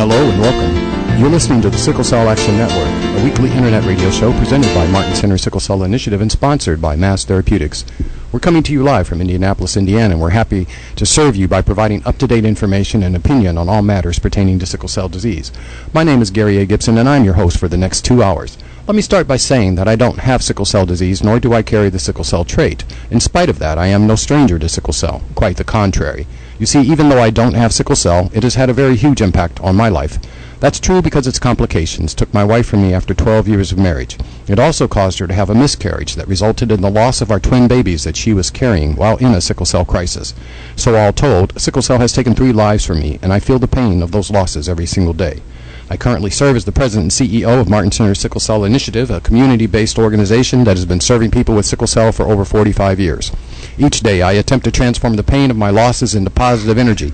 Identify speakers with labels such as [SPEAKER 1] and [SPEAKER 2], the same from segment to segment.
[SPEAKER 1] Hello and welcome. You're listening to the Sickle Cell Action Network, a weekly internet radio show presented by Martin Center Sickle Cell Initiative and sponsored by Mass Therapeutics. We're coming to you live from Indianapolis, Indiana, and we're happy to serve you by providing up-to-date information and opinion on all matters pertaining to sickle cell disease. My name is Gary A. Gibson, and I'm your host for the next 2 hours. Let me start by saying that I don't have sickle cell disease, nor do I carry the sickle cell trait. In spite of that, I am no stranger to sickle cell. Quite the contrary. You see, even though I don't have sickle cell, it has had a very huge impact on my life. That's true because its complications took my wife from me after 12 years of marriage. It also caused her to have a miscarriage that resulted in the loss of our twin babies that she was carrying while in a sickle cell crisis. So all told, sickle cell has taken 3 lives from me, and I feel the pain of those losses every single day. I currently serve as the president and CEO of Martin Center Sickle Cell Initiative, a community-based organization that has been serving people with sickle cell for over 45 years. Each day, I attempt to transform the pain of my losses into positive energy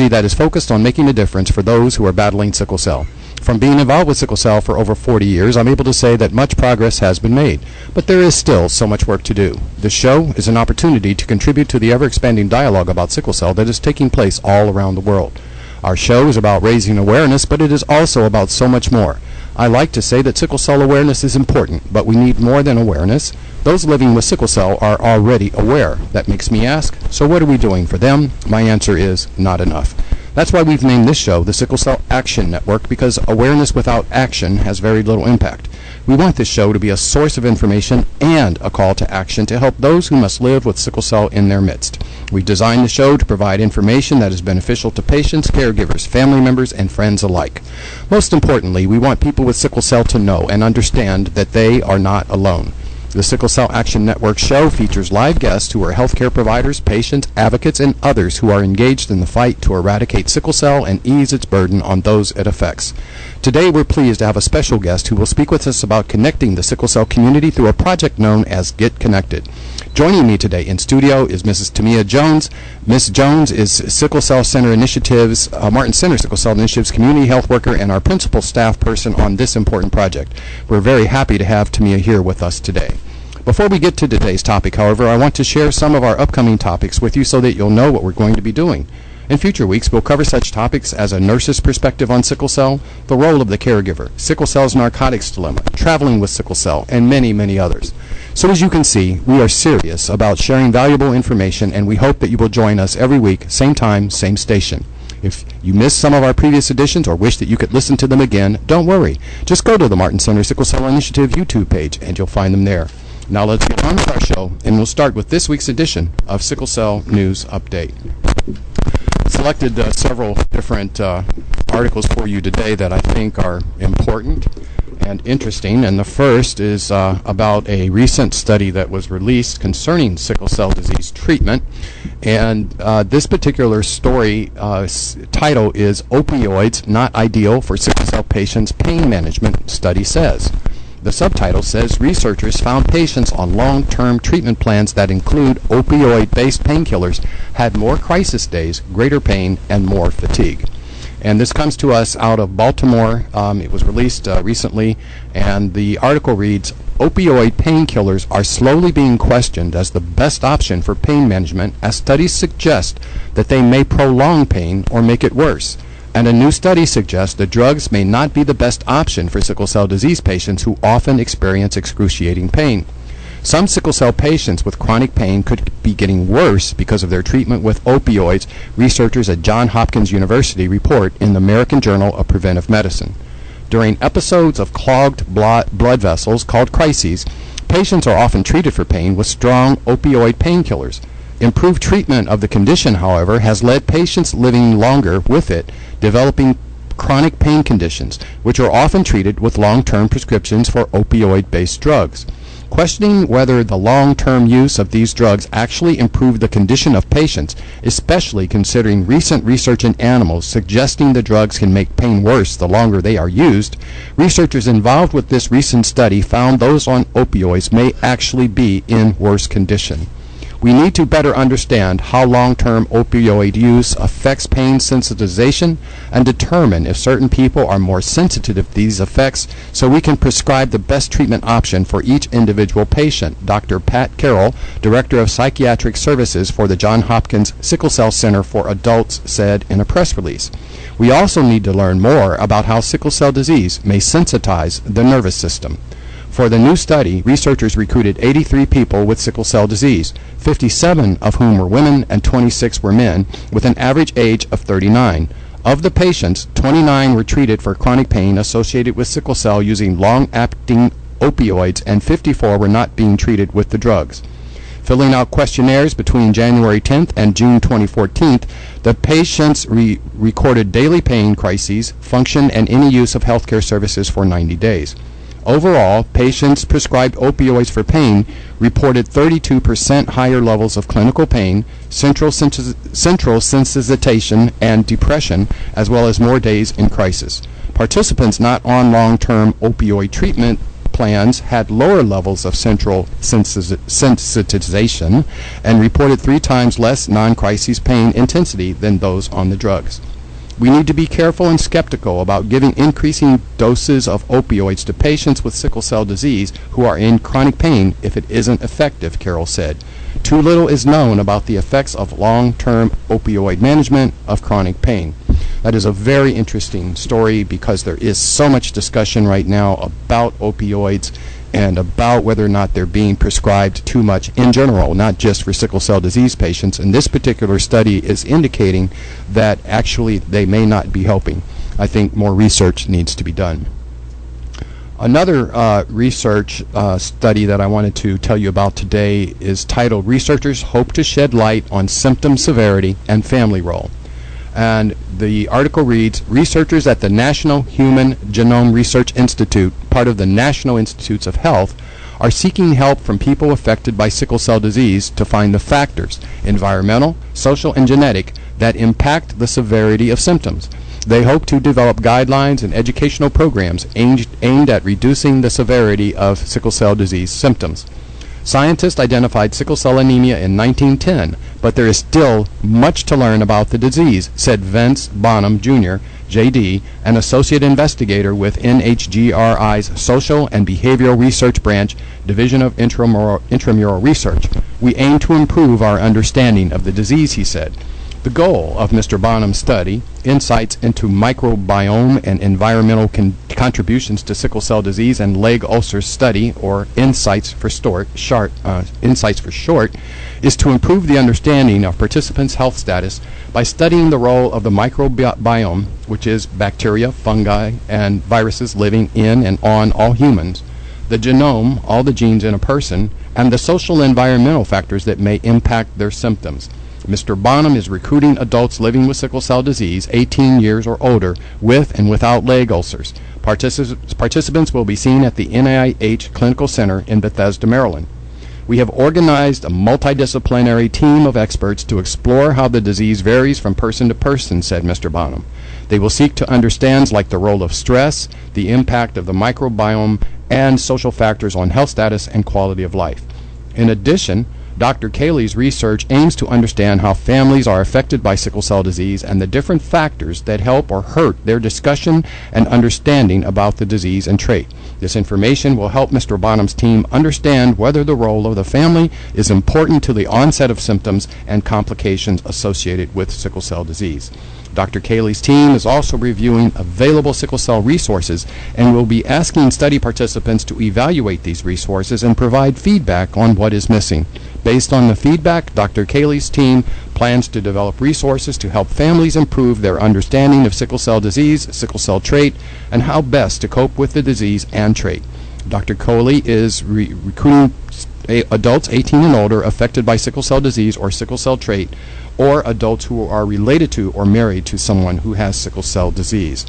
[SPEAKER 1] that is focused on making a difference for those who are battling sickle cell. From being involved with sickle cell for over 40 years, I'm able to say that much progress has been made, but there is still so much work to do. This show is an opportunity to contribute to the ever-expanding dialogue about sickle cell that is taking place all around the world. Our show is about raising awareness, but it is also about so much more. I like to say that sickle cell awareness is important, but we need more than awareness. Those living with sickle cell are already aware. That makes me ask, so what are we doing for them? My answer is not enough. That's why we've named this show the Sickle Cell Action Network, because awareness without action has very little impact. We want this show to be a source of information and a call to action to help those who must live with sickle cell in their midst. We've designed the show to provide information that is beneficial to patients, caregivers, family members, and friends alike. Most importantly, we want people with sickle cell to know and understand that they are not alone. The Sickle Cell Action Network show features live guests who are healthcare providers, patients, advocates, and others who are engaged in the fight to eradicate sickle cell and ease its burden on those it affects. Today, we're pleased to have a special guest who will speak with us about connecting the sickle cell community through a project known as Get Connected. Joining me today in studio is Mrs. Timea Jones. Ms. Jones is Sickle Cell Center Initiative's, Martin Center Sickle Cell Initiative's community health worker and our principal staff person on this important project. We're very happy to have Timea here with us today. Before we get to today's topic, however, I want to share some of our upcoming topics with you so that you'll know what we're going to be doing. In future weeks, we'll cover such topics as a nurse's perspective on sickle cell, the role of the caregiver, sickle cell's narcotics dilemma, traveling with sickle cell, and many, many others. So as you can see, we are serious about sharing valuable information, and we hope that you will join us every week, same time, same station. If you missed some of our previous editions or wish that you could listen to them again, don't worry. Just go to the Martin Center Sickle Cell Initiative YouTube page, and you'll find them there. Now let's get on with our show, and we'll start with this week's edition of Sickle Cell News Update. Selected several different articles for you today that I think are important and interesting, and the first is about a recent study that was released concerning sickle cell disease treatment, and this particular story title is Opioids Not Ideal for Sickle Cell Patients Pain Management, Study Says. The subtitle says researchers found patients on long-term treatment plans that include opioid-based painkillers had more crisis days, greater pain, and more fatigue. And this comes to us out of Baltimore. It was released recently, and the article reads, opioid painkillers are slowly being questioned as the best option for pain management, as studies suggest that they may prolong pain or make it worse. And a new study suggests that drugs may not be the best option for sickle cell disease patients who often experience excruciating pain. Some sickle cell patients with chronic pain could be getting worse because of their treatment with opioids, researchers at Johns Hopkins University report in the American Journal of Preventive Medicine. During episodes of clogged blood vessels called crises, patients are often treated for pain with strong opioid painkillers. Improved treatment of the condition, however, has led patients living longer with it, developing chronic pain conditions, which are often treated with long-term prescriptions for opioid-based drugs. Questioning whether the long-term use of these drugs actually improve the condition of patients, especially considering recent research in animals suggesting the drugs can make pain worse the longer they are used, researchers involved with this recent study found those on opioids may actually be in worse condition. We need to better understand how long-term opioid use affects pain sensitization and determine if certain people are more sensitive to these effects so we can prescribe the best treatment option for each individual patient, Dr. Pat Carroll, Director of Psychiatric Services for the Johns Hopkins Sickle Cell Center for Adults, said in a press release. We also need to learn more about how sickle cell disease may sensitize the nervous system. For the new study, researchers recruited 83 people with sickle cell disease, 57 of whom were women and 26 were men, with an average age of 39. Of the patients, 29 were treated for chronic pain associated with sickle cell using long-acting opioids, and 54 were not being treated with the drugs. Filling out questionnaires between January 10th and June 2014, the patients recorded daily pain crises, function, and any use of healthcare services for 90 days. Overall, patients prescribed opioids for pain reported 32% higher levels of clinical pain, central sensitization, and depression, as well as more days in crisis. Participants not on long-term opioid treatment plans had lower levels of central sensitization and reported 3 times less non-crisis pain intensity than those on the drugs. We need to be careful and skeptical about giving increasing doses of opioids to patients with sickle cell disease who are in chronic pain if it isn't effective, Carroll said. Too little is known about the effects of long-term opioid management of chronic pain. That is a very interesting story because there is so much discussion right now about opioids and about whether or not they're being prescribed too much in general, not just for sickle cell disease patients. And this particular study is indicating that actually they may not be helping. I think more research needs to be done. Another research study that I wanted to tell you about today is titled "Researchers Hope to Shed Light on Symptom Severity and Family Role." And the article reads, researchers at the National Human Genome Research Institute, part of the National Institutes of Health, are seeking help from people affected by sickle cell disease to find the factors, environmental, social, and genetic, that impact the severity of symptoms. They hope to develop guidelines and educational programs aimed at reducing the severity of sickle cell disease symptoms. Scientists identified sickle cell anemia in 1910, but there is still much to learn about the disease, said Vince Bonham, Jr., JD, an associate investigator with NHGRI's Social and Behavioral Research Branch, Division of Intramural Research. We aim to improve our understanding of the disease, he said. The goal of Mr. Bonham's study, Insights into Microbiome and Environmental Contributions to Sickle Cell Disease and Leg Ulcers Study, or Insights for short, is to improve the understanding of participants' health status by studying the role of the microbiome, which is bacteria, fungi, and viruses living in and on all humans, the genome, all the genes in a person, and the social and environmental factors that may impact their symptoms. Mr. Bonham is recruiting adults living with sickle cell disease, 18 years or older, with and without leg ulcers. Participants will be seen at the NIH Clinical Center in Bethesda, Maryland. We have organized a multidisciplinary team of experts to explore how the disease varies from person to person, said Mr. Bonham. They will seek to understand like the role of stress, the impact of the microbiome, and social factors on health status and quality of life. In addition, Dr. Cayley's research aims to understand how families are affected by sickle cell disease and the different factors that help or hurt their discussion and understanding about the disease and trait. This information will help Mr. Bonham's team understand whether the role of the family is important to the onset of symptoms and complications associated with sickle cell disease. Dr. Cayley's team is also reviewing available sickle cell resources and will be asking study participants to evaluate these resources and provide feedback on what is missing. Based on the feedback, Dr. Cayley's team plans to develop resources to help families improve their understanding of sickle cell disease, sickle cell trait, and how best to cope with the disease and trait. Dr. Cayley is recruiting adults 18 and older affected by sickle cell disease or sickle cell trait, or adults who are related to or married to someone who has sickle cell disease.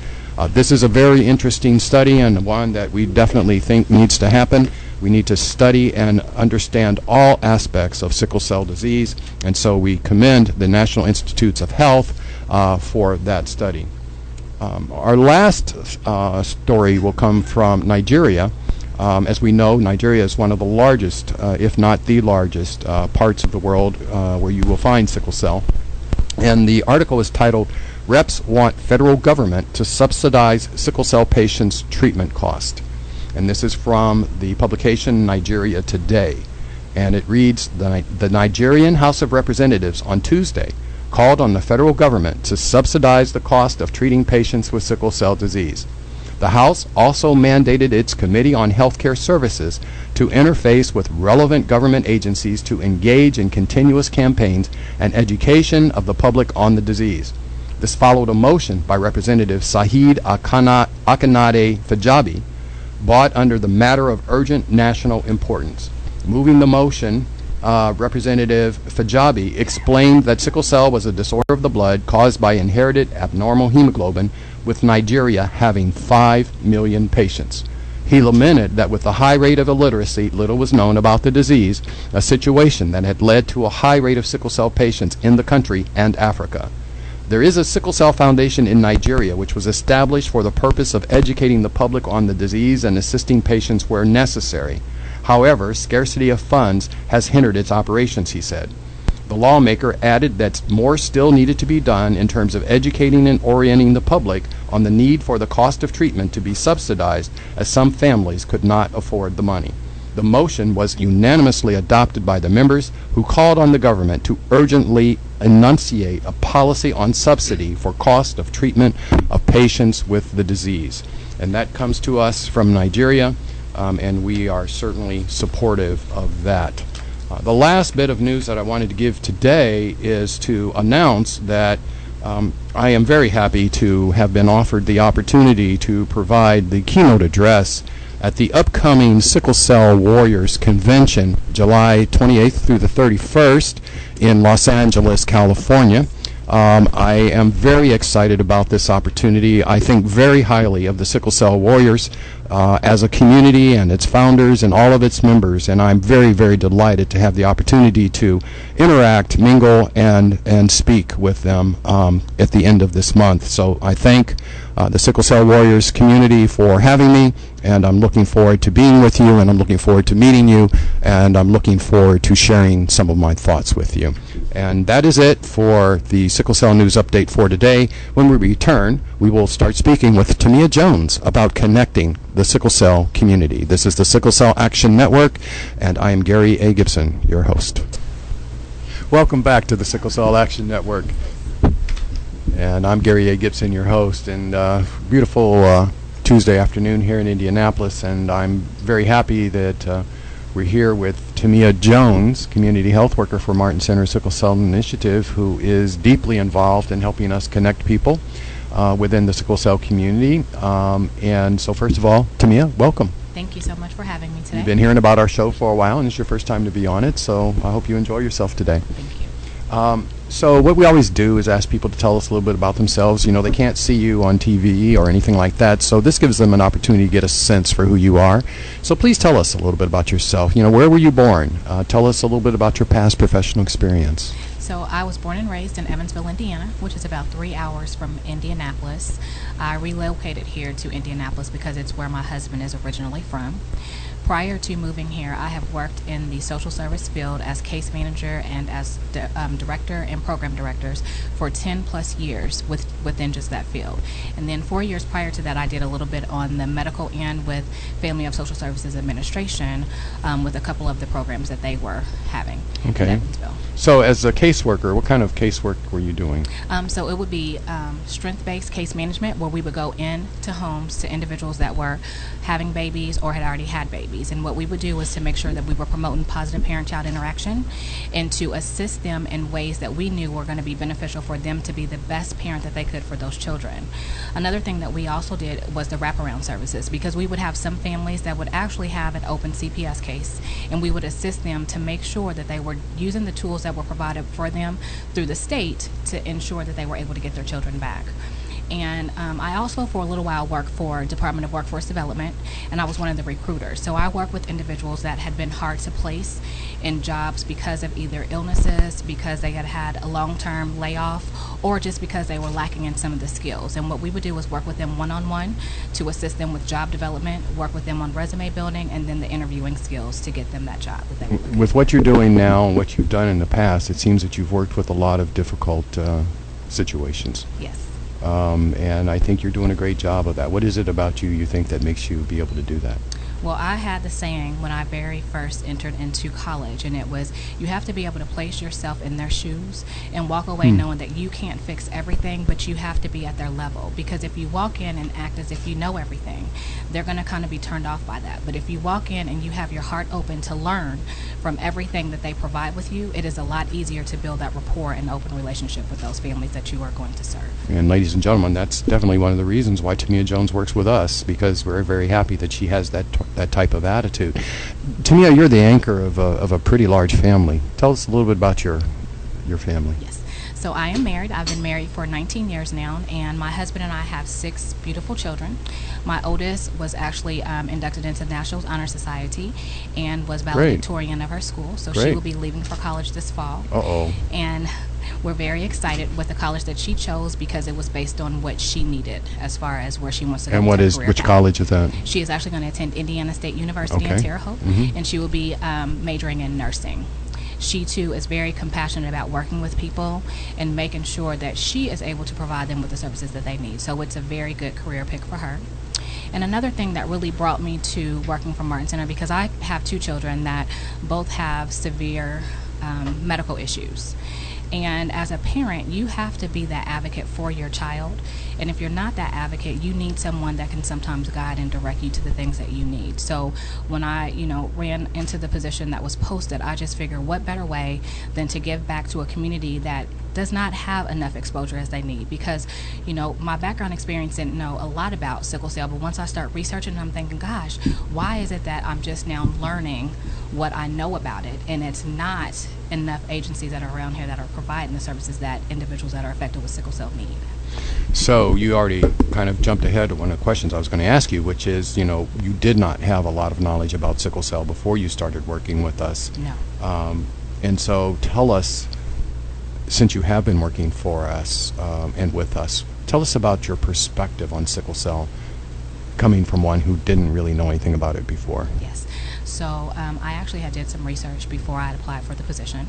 [SPEAKER 1] This is a very interesting study and one that we definitely think needs to happen. We need to study and understand all aspects of sickle cell disease, and so we commend the National Institutes of Health for that study. Our last story will come from Nigeria. As we know, Nigeria is one of the largest, if not the largest, parts of the world where you will find sickle cell. And the article is titled, "Reps Want Federal Government to Subsidize Sickle Cell Patients' Treatment Cost." And this is from the publication Nigeria Today. And it reads, the Nigerian House of Representatives on Tuesday called on the federal government to subsidize the cost of treating patients with sickle cell disease. The House also mandated its Committee on Healthcare Services to interface with relevant government agencies to engage in continuous campaigns and education of the public on the disease. This followed a motion by Representative Saheed Akinade Fajabi, brought under the matter of urgent national importance. Moving the motion, Representative Fajabi explained that sickle cell was a disorder of the blood caused by inherited abnormal hemoglobin, with Nigeria having 5 million patients. He lamented that with the high rate of illiteracy, little was known about the disease, a situation that had led to a high rate of sickle cell patients in the country and Africa. There is a Sickle Cell Foundation in Nigeria which was established for the purpose of educating the public on the disease and assisting patients where necessary. However, scarcity of funds has hindered its operations, he said. The lawmaker added that more still needed to be done in terms of educating and orienting the public on the need for the cost of treatment to be subsidized, as some families could not afford the money. The motion was unanimously adopted by the members, who called on the government to urgently enunciate a policy on subsidy for cost of treatment of patients with the disease. And that comes to us from Nigeria, and we are certainly supportive of that. The last bit of news that I wanted to give today is to announce that I am very happy to have been offered the opportunity to provide the keynote address at the upcoming Sickle Cell Warriors Convention, July 28th through the 31st in Los Angeles, California. I am very excited about this opportunity. I think very highly of the Sickle Cell Warriors as a community and its founders and all of its members, and I'm very, very delighted to have the opportunity to interact, mingle, and speak with them at the end of this month. So I thank the Sickle Cell Warriors community for having me, and I'm looking forward to being with you, and I'm looking forward to meeting you, and I'm looking forward to sharing some of my thoughts with you. And that is it for the Sickle Cell News Update for today. When we return, we will start speaking with Timea Jones about connecting the sickle cell community. This is the Sickle Cell Action Network, and I am Gary A. Gibson, your host. Welcome back to the Sickle Cell Action Network. And I'm Gary A. Gibson, your host, and beautiful Tuesday afternoon here in Indianapolis, and I'm very happy that we're here with Timea Jones, community health worker for Martin Center Sickle Cell Initiative, who is deeply involved in helping us connect people within the sickle cell community. And so first of all, Timea, welcome.
[SPEAKER 2] Thank you so much for having me today.
[SPEAKER 1] You've been hearing about our show for a while, and it's your first time to be on it, so I hope you enjoy yourself today.
[SPEAKER 2] Thank you.
[SPEAKER 1] So what we always do is ask people to tell us a little bit about themselves. You know, they can't see you on TV or anything like that, so this gives them an opportunity to get a sense for who you are. So please tell us a little bit about yourself. You know, where were you born? Tell us a little bit about your past professional experience.
[SPEAKER 2] So I was born and raised in Evansville, Indiana, which is about 3 hours from Indianapolis. I relocated here to Indianapolis because it's where my husband is originally from. Prior to moving here, I have worked in the social service field as case manager and as director and program directors for 10 plus years within just that field. And then 4 years prior to that, I did a little bit on the medical end with Family of Social Services Administration with a couple of the programs that they were having in Evansville.
[SPEAKER 1] So as a caseworker, what kind of casework were you doing?
[SPEAKER 2] So it would be strength-based case management, where we would go into homes to individuals that were having babies or had already had babies. And what we would do was to make sure that we were promoting positive parent-child interaction and to assist them in ways that we knew were going to be beneficial for them to be the best parent that they could for those children. Another thing that we also did was the wraparound services, because we would have some families that would actually have an open CPS case, and we would assist them to make sure that they were using the tools that were provided for them through the state to ensure that they were able to get their children back. And I also, for a little while, worked for Department of Workforce Development, and I was one of the recruiters. So I worked with individuals that had been hard to place in jobs because of either illnesses, because they had had a long-term layoff, or just because they were lacking in some of the skills. And what we would do was work with them one-on-one to assist them with job development, work with them on resume building, and then the interviewing skills to get them that job that they were.
[SPEAKER 1] With what you're doing now and what you've done in the past, it seems that you've worked with a lot of difficult situations.
[SPEAKER 2] Yes.
[SPEAKER 1] And I think you're doing a great job of that. What is it about you think that makes you be able to do that?
[SPEAKER 2] Well, I had the saying when I very first entered into college, and it was, you have to be able to place yourself in their shoes and walk away knowing that you can't fix everything, but you have to be at their level. Because if you walk in and act as if you know everything, they're going to kind of be turned off by that. But if you walk in and you have your heart open to learn from everything that they provide with you, it is a lot easier to build that rapport and open relationship with those families that you are going to serve.
[SPEAKER 1] And ladies and gentlemen, that's definitely one of the reasons why Timea Jones works with us, because we're very happy that she has that type of attitude. Timea, you're the anchor of a pretty large family. Tell us a little bit about your family.
[SPEAKER 2] Yes. So I am married. I've been married for 19 years now, and my husband and I have 6 beautiful children. My oldest was actually inducted into the National Honor Society and was valedictorian of her school, so she will be leaving for college this fall. And we're very excited with the college that she chose because it was based on what she needed as far as where she wants to go.
[SPEAKER 1] And which college is that?
[SPEAKER 2] She is actually going to attend Indiana State University in Terre Haute, and she will be majoring in nursing. She too is very compassionate about working with people and making sure that she is able to provide them with the services that they need. So it's a very good career pick for her. And another thing that really brought me to working for Martin Center, because I have 2 children that both have severe medical issues. And as a parent, you have to be that advocate for your child. And if you're not that advocate, you need someone that can sometimes guide and direct you to the things that you need. So when I, ran into the position that was posted, I just figured what better way than to give back to a community that does not have enough exposure as they need. Because, my background experience didn't know a lot about sickle cell, but once I start researching, I'm thinking, gosh, why is it that I'm just now learning what I know about it, and it's not enough agencies that are around here that are providing the services that individuals that are affected with sickle cell need.
[SPEAKER 1] So you already kind of jumped ahead to one of the questions I was going to ask you, which is, you did not have a lot of knowledge about sickle cell before you started working with us.
[SPEAKER 2] No.
[SPEAKER 1] And so tell us, since you have been working for us and with us, tell us about your perspective on sickle cell, coming from one who didn't really know anything about it before.
[SPEAKER 2] Yes. So I actually did some research before I had applied for the position.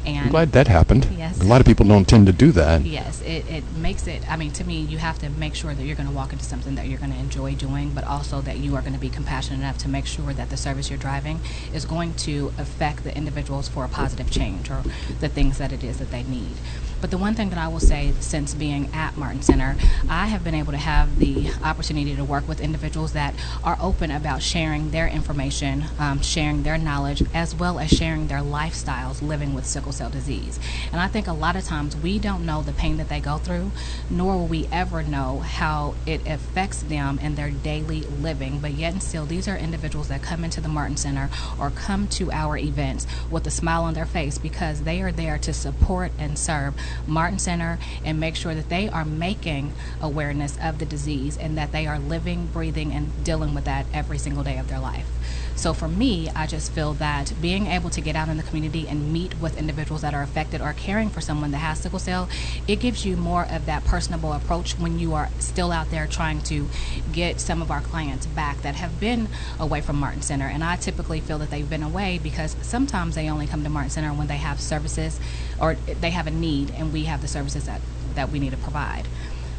[SPEAKER 2] And
[SPEAKER 1] I'm glad that happened.
[SPEAKER 2] Yes.
[SPEAKER 1] A lot of people don't tend to do that.
[SPEAKER 2] Yes, it makes it, to me, you have to make sure that you're going to walk into something that you're going to enjoy doing, but also that you are going to be compassionate enough to make sure that the service you're driving is going to affect the individuals for a positive change or the things that it is that they need. But the one thing that I will say, since being at Martin Center, I have been able to have the opportunity to work with individuals that are open about sharing their information, sharing their knowledge, as well as sharing their lifestyles living with sickle cell disease. And I think a lot of times we don't know the pain that they go through, nor will we ever know how it affects them in their daily living. But yet and still, these are individuals that come into the Martin Center or come to our events with a smile on their face because they are there to support and serve Martin Center and make sure that they are making awareness of the disease and that they are living, breathing, and dealing with that every single day of their life. So for me, I just feel that being able to get out in the community and meet with individuals that are affected or caring for someone that has sickle cell, it gives you more of that personable approach when you are still out there trying to get some of our clients back that have been away from Martin Center. And I typically feel that they've been away because sometimes they only come to Martin Center when they have services or they have a need and we have the services that we need to provide.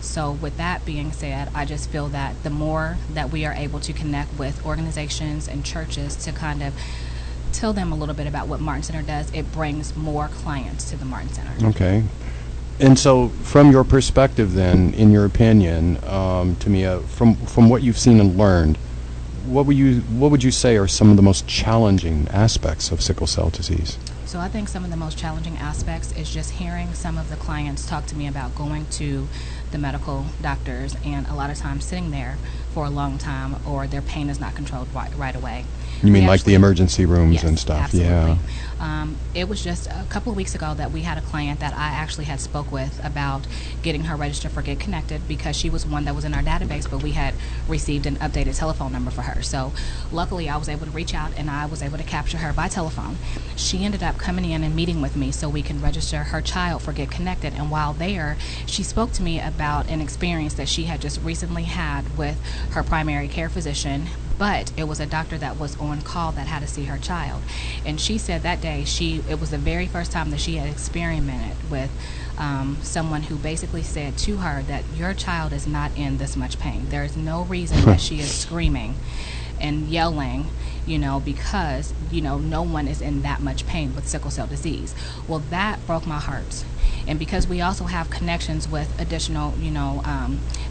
[SPEAKER 2] So with that being said, I just feel that the more that we are able to connect with organizations and churches to kind of tell them a little bit about what Martin Center does, it brings more clients to the Martin Center.
[SPEAKER 1] Okay. And so from your perspective then, in your opinion, Timea, from what you've seen and learned, what would you say are some of the most challenging aspects of sickle cell disease?
[SPEAKER 2] So I think some of the most challenging aspects is just hearing some of the clients talk to me about going to the medical doctors and a lot of times sitting there for a long time, or their pain is not controlled right away.
[SPEAKER 1] You mean
[SPEAKER 2] We
[SPEAKER 1] like the
[SPEAKER 2] actually-
[SPEAKER 1] emergency rooms
[SPEAKER 2] Yes,
[SPEAKER 1] and stuff?
[SPEAKER 2] absolutely.
[SPEAKER 1] Yeah.
[SPEAKER 2] It was just a couple of weeks ago that we had a client that I actually had spoke with about getting her registered for Get Connected, because she was one that was in our database, but we had received an updated telephone number for her. So luckily I was able to reach out and I was able to capture her by telephone. She ended up coming in and meeting with me so we can register her child for Get Connected. And while there, she spoke to me about an experience that she had just recently had with her primary care physician, but it was a doctor that was on call that had to see her child. And she said that day it was the very first time that she had experimented with someone who basically said to her that your child is not in this much pain. There is no reason that she is screaming and yelling, because, no one is in that much pain with sickle cell disease. Well, that broke my heart. And because we also have connections with additional,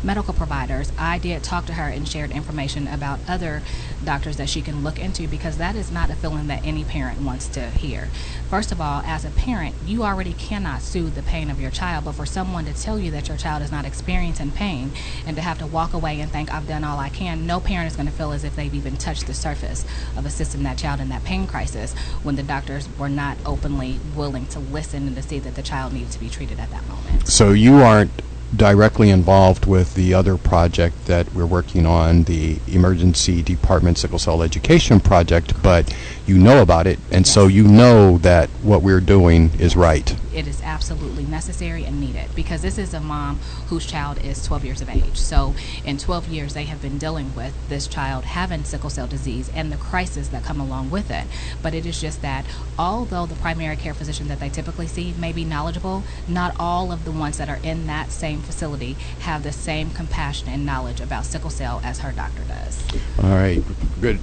[SPEAKER 2] medical providers, I did talk to her and shared information about other doctors that she can look into, because that is not a feeling that any parent wants to hear. First of all, as a parent, you already cannot soothe the pain of your child, but for someone to tell you that your child is not experiencing pain and to have to walk away and think, I've done all I can, no parent is going to feel as if they've even touched the surface of assisting that child in that pain crisis, when the doctors were not openly willing to listen and to see that the child needed to be treated at that moment.
[SPEAKER 1] So you aren't directly involved with the other project that we're working on, the Emergency Department Sickle Cell Education Project, but you know about it, and
[SPEAKER 2] Yes.
[SPEAKER 1] so you know that what we're doing is right.
[SPEAKER 2] It is absolutely necessary and needed, because this is a mom whose child is 12 years of age. So in 12 years, they have been dealing with this child having sickle cell disease and the crisis that come along with it. But it is just that although the primary care physician that they typically see may be knowledgeable, not all of the ones that are in that same facility have the same compassion and knowledge about sickle cell as her doctor does.
[SPEAKER 1] All right, good.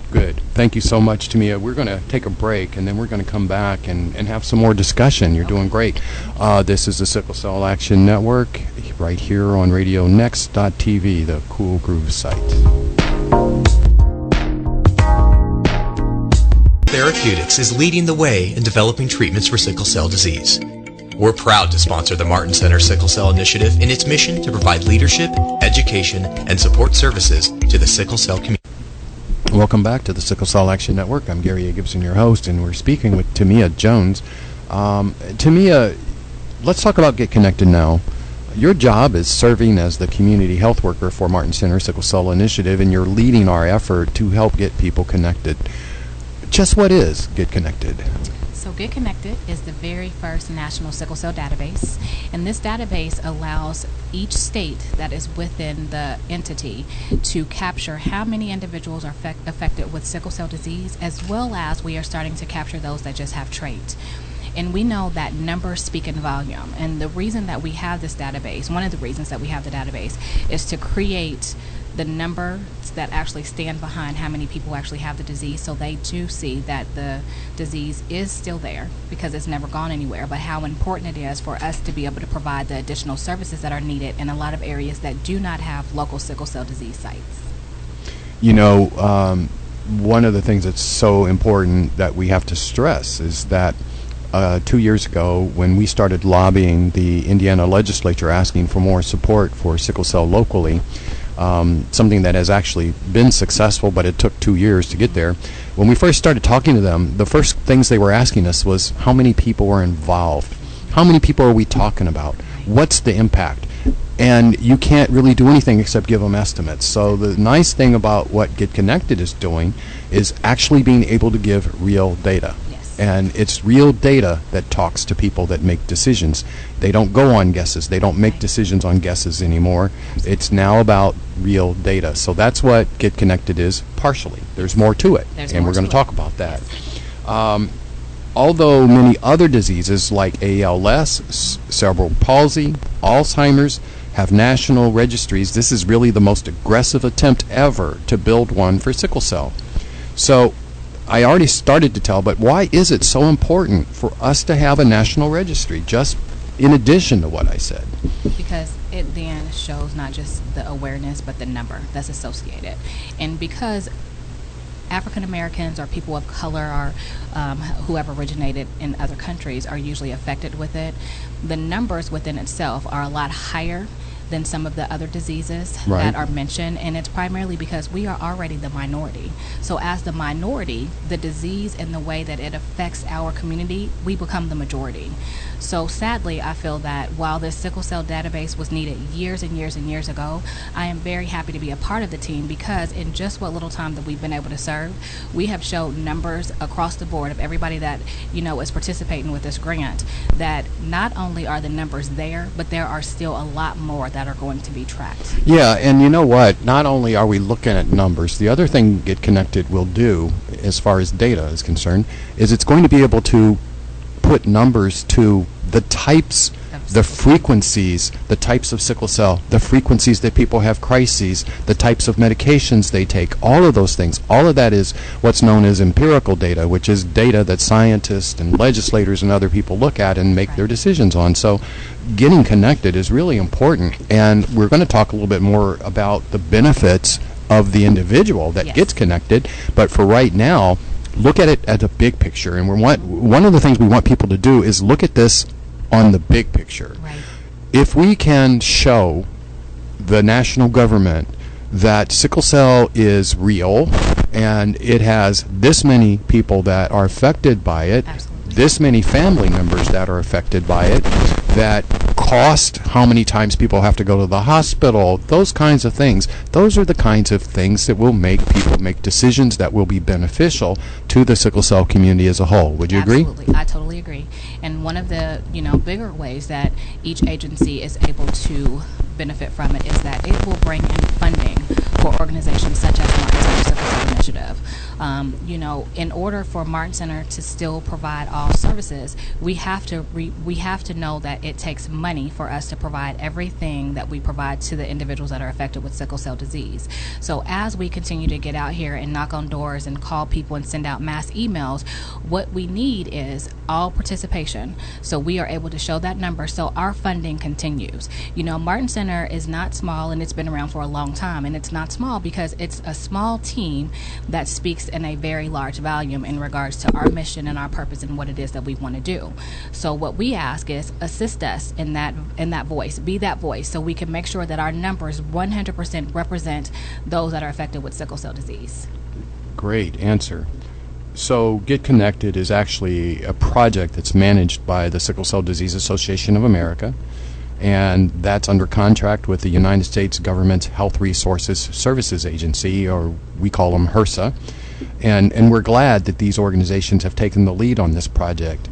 [SPEAKER 1] Thank you so much, Timea. We're going to take a break, and then we're going to come back and have some more discussion. You're doing great. This is the Sickle Cell Action Network, right here on RadioNext.tv, the Cool Groove site.
[SPEAKER 3] Therapeutics is leading the way in developing treatments for sickle cell disease. We're proud to sponsor the Martin Center Sickle Cell Initiative in its mission to provide leadership, education, and support services to the sickle cell community.
[SPEAKER 1] Welcome back to the Sickle Cell Action Network. I'm Gary A. Gibson, your host, and we're speaking with Timea Jones. Timea, let's talk about Get Connected now. Your job is serving as the community health worker for Martin Center Sickle Cell Initiative, and you're leading our effort to help get people connected. Just what is Get Connected?
[SPEAKER 2] So Get Connected is the very first national sickle cell database, and this database allows each state that is within the entity to capture how many individuals are affected with sickle cell disease, as well as we are starting to capture those that just have trait. And we know that numbers speak in volume, and the reason that we have this database, one of the reasons that we have the database, is to create the numbers that actually stand behind how many people actually have the disease, so they do see that the disease is still there because it's never gone anywhere, but how important it is for us to be able to provide the additional services that are needed in a lot of areas that do not have local sickle cell disease sites.
[SPEAKER 1] You know, one of the things that's so important that we have to stress is that 2 years ago, when we started lobbying the Indiana legislature asking for more support for sickle cell locally, something that has actually been successful, but it took 2 years to get there. When we first started talking to them, the first things they were asking us was how many people were involved? How many people are we talking about? What's the impact? And you can't really do anything except give them estimates. So the nice thing about what Get Connected is doing is actually being able to give real data. And it's real data that talks to people that make decisions. They don't go on guesses. They don't make decisions on guesses anymore. It's now about real data. So that's what Get Connected is, partially. There's more to it, and we're going to talk about that. Although many other diseases like ALS, cerebral palsy, Alzheimer's have national registries, this is really the most aggressive attempt ever to build one for sickle cell. So I already started to tell, but why is it so important for us to have a national registry, just in addition to what I said?
[SPEAKER 2] Because it then shows not just the awareness, but the number that's associated. And because African Americans or people of color or who have originated in other countries are usually affected with it, the numbers within itself are a lot higher than some of the other diseases
[SPEAKER 1] Right.
[SPEAKER 2] that are mentioned, and it's primarily because we are already the minority. So as the minority, the disease and the way that it affects our community, we become the majority. So sadly, I feel that while this sickle cell database was needed years and years and years ago, I am very happy to be a part of the team, because in just what little time that we've been able to serve, we have showed numbers across the board of everybody that, is participating with this grant, that not only are the numbers there, but there are still a lot more that are going to be tracked.
[SPEAKER 1] Yeah, and you know what? Not only are we looking at numbers, the other thing Get Connected will do, as far as data is concerned, is it's going to be able to put numbers to the types, the frequencies, the types of sickle cell, the frequencies that people have crises, the types of medications they take, all of those things. All of that is what's known as empirical data, which is data that scientists and legislators and other people look at and make their decisions on. So getting connected is really important, and we're going to talk a little bit more about the benefits of the individual that gets connected, but for right now, look at it as a big picture. And one of the things we want people to do is look at this on the big picture.
[SPEAKER 2] Right.
[SPEAKER 1] If we can show the national government that sickle cell is real and it has this many people that are affected by it,
[SPEAKER 2] Absolutely.
[SPEAKER 1] this many family members that are affected by it, that cost how many times people have to go to the hospital, those kinds of things. Those are the kinds of things that will make people make decisions that will be beneficial to the sickle cell community as a whole. Would you agree?
[SPEAKER 2] Absolutely. I totally agree. And one of the, bigger ways that each agency is able to benefit from it is that it will bring in funding for organizations such as Martin Center Sickle Cell Initiative. In order for Martin Center to still provide all services, we have to know that it takes money for us to provide everything that we provide to the individuals that are affected with sickle cell disease. So as we continue to get out here and knock on doors and call people and send out mass emails, what we need is all participation. So we are able to show that number so our funding continues. Martin Center is not small, and it's been around for a long time, and it's not small because it's a small team that speaks in a very large volume in regards to our mission and our purpose and what it is that we want to do. So what we ask is assist us in that voice, be that voice, so we can make sure that our numbers 100% represent those that are affected with sickle cell disease.
[SPEAKER 1] Great answer. So Get Connected is actually a project that's managed by the Sickle Cell Disease Association of America, and that's under contract with the United States Government's Health Resources Services Agency, or we call them HRSA, and we're glad that these organizations have taken the lead on this project.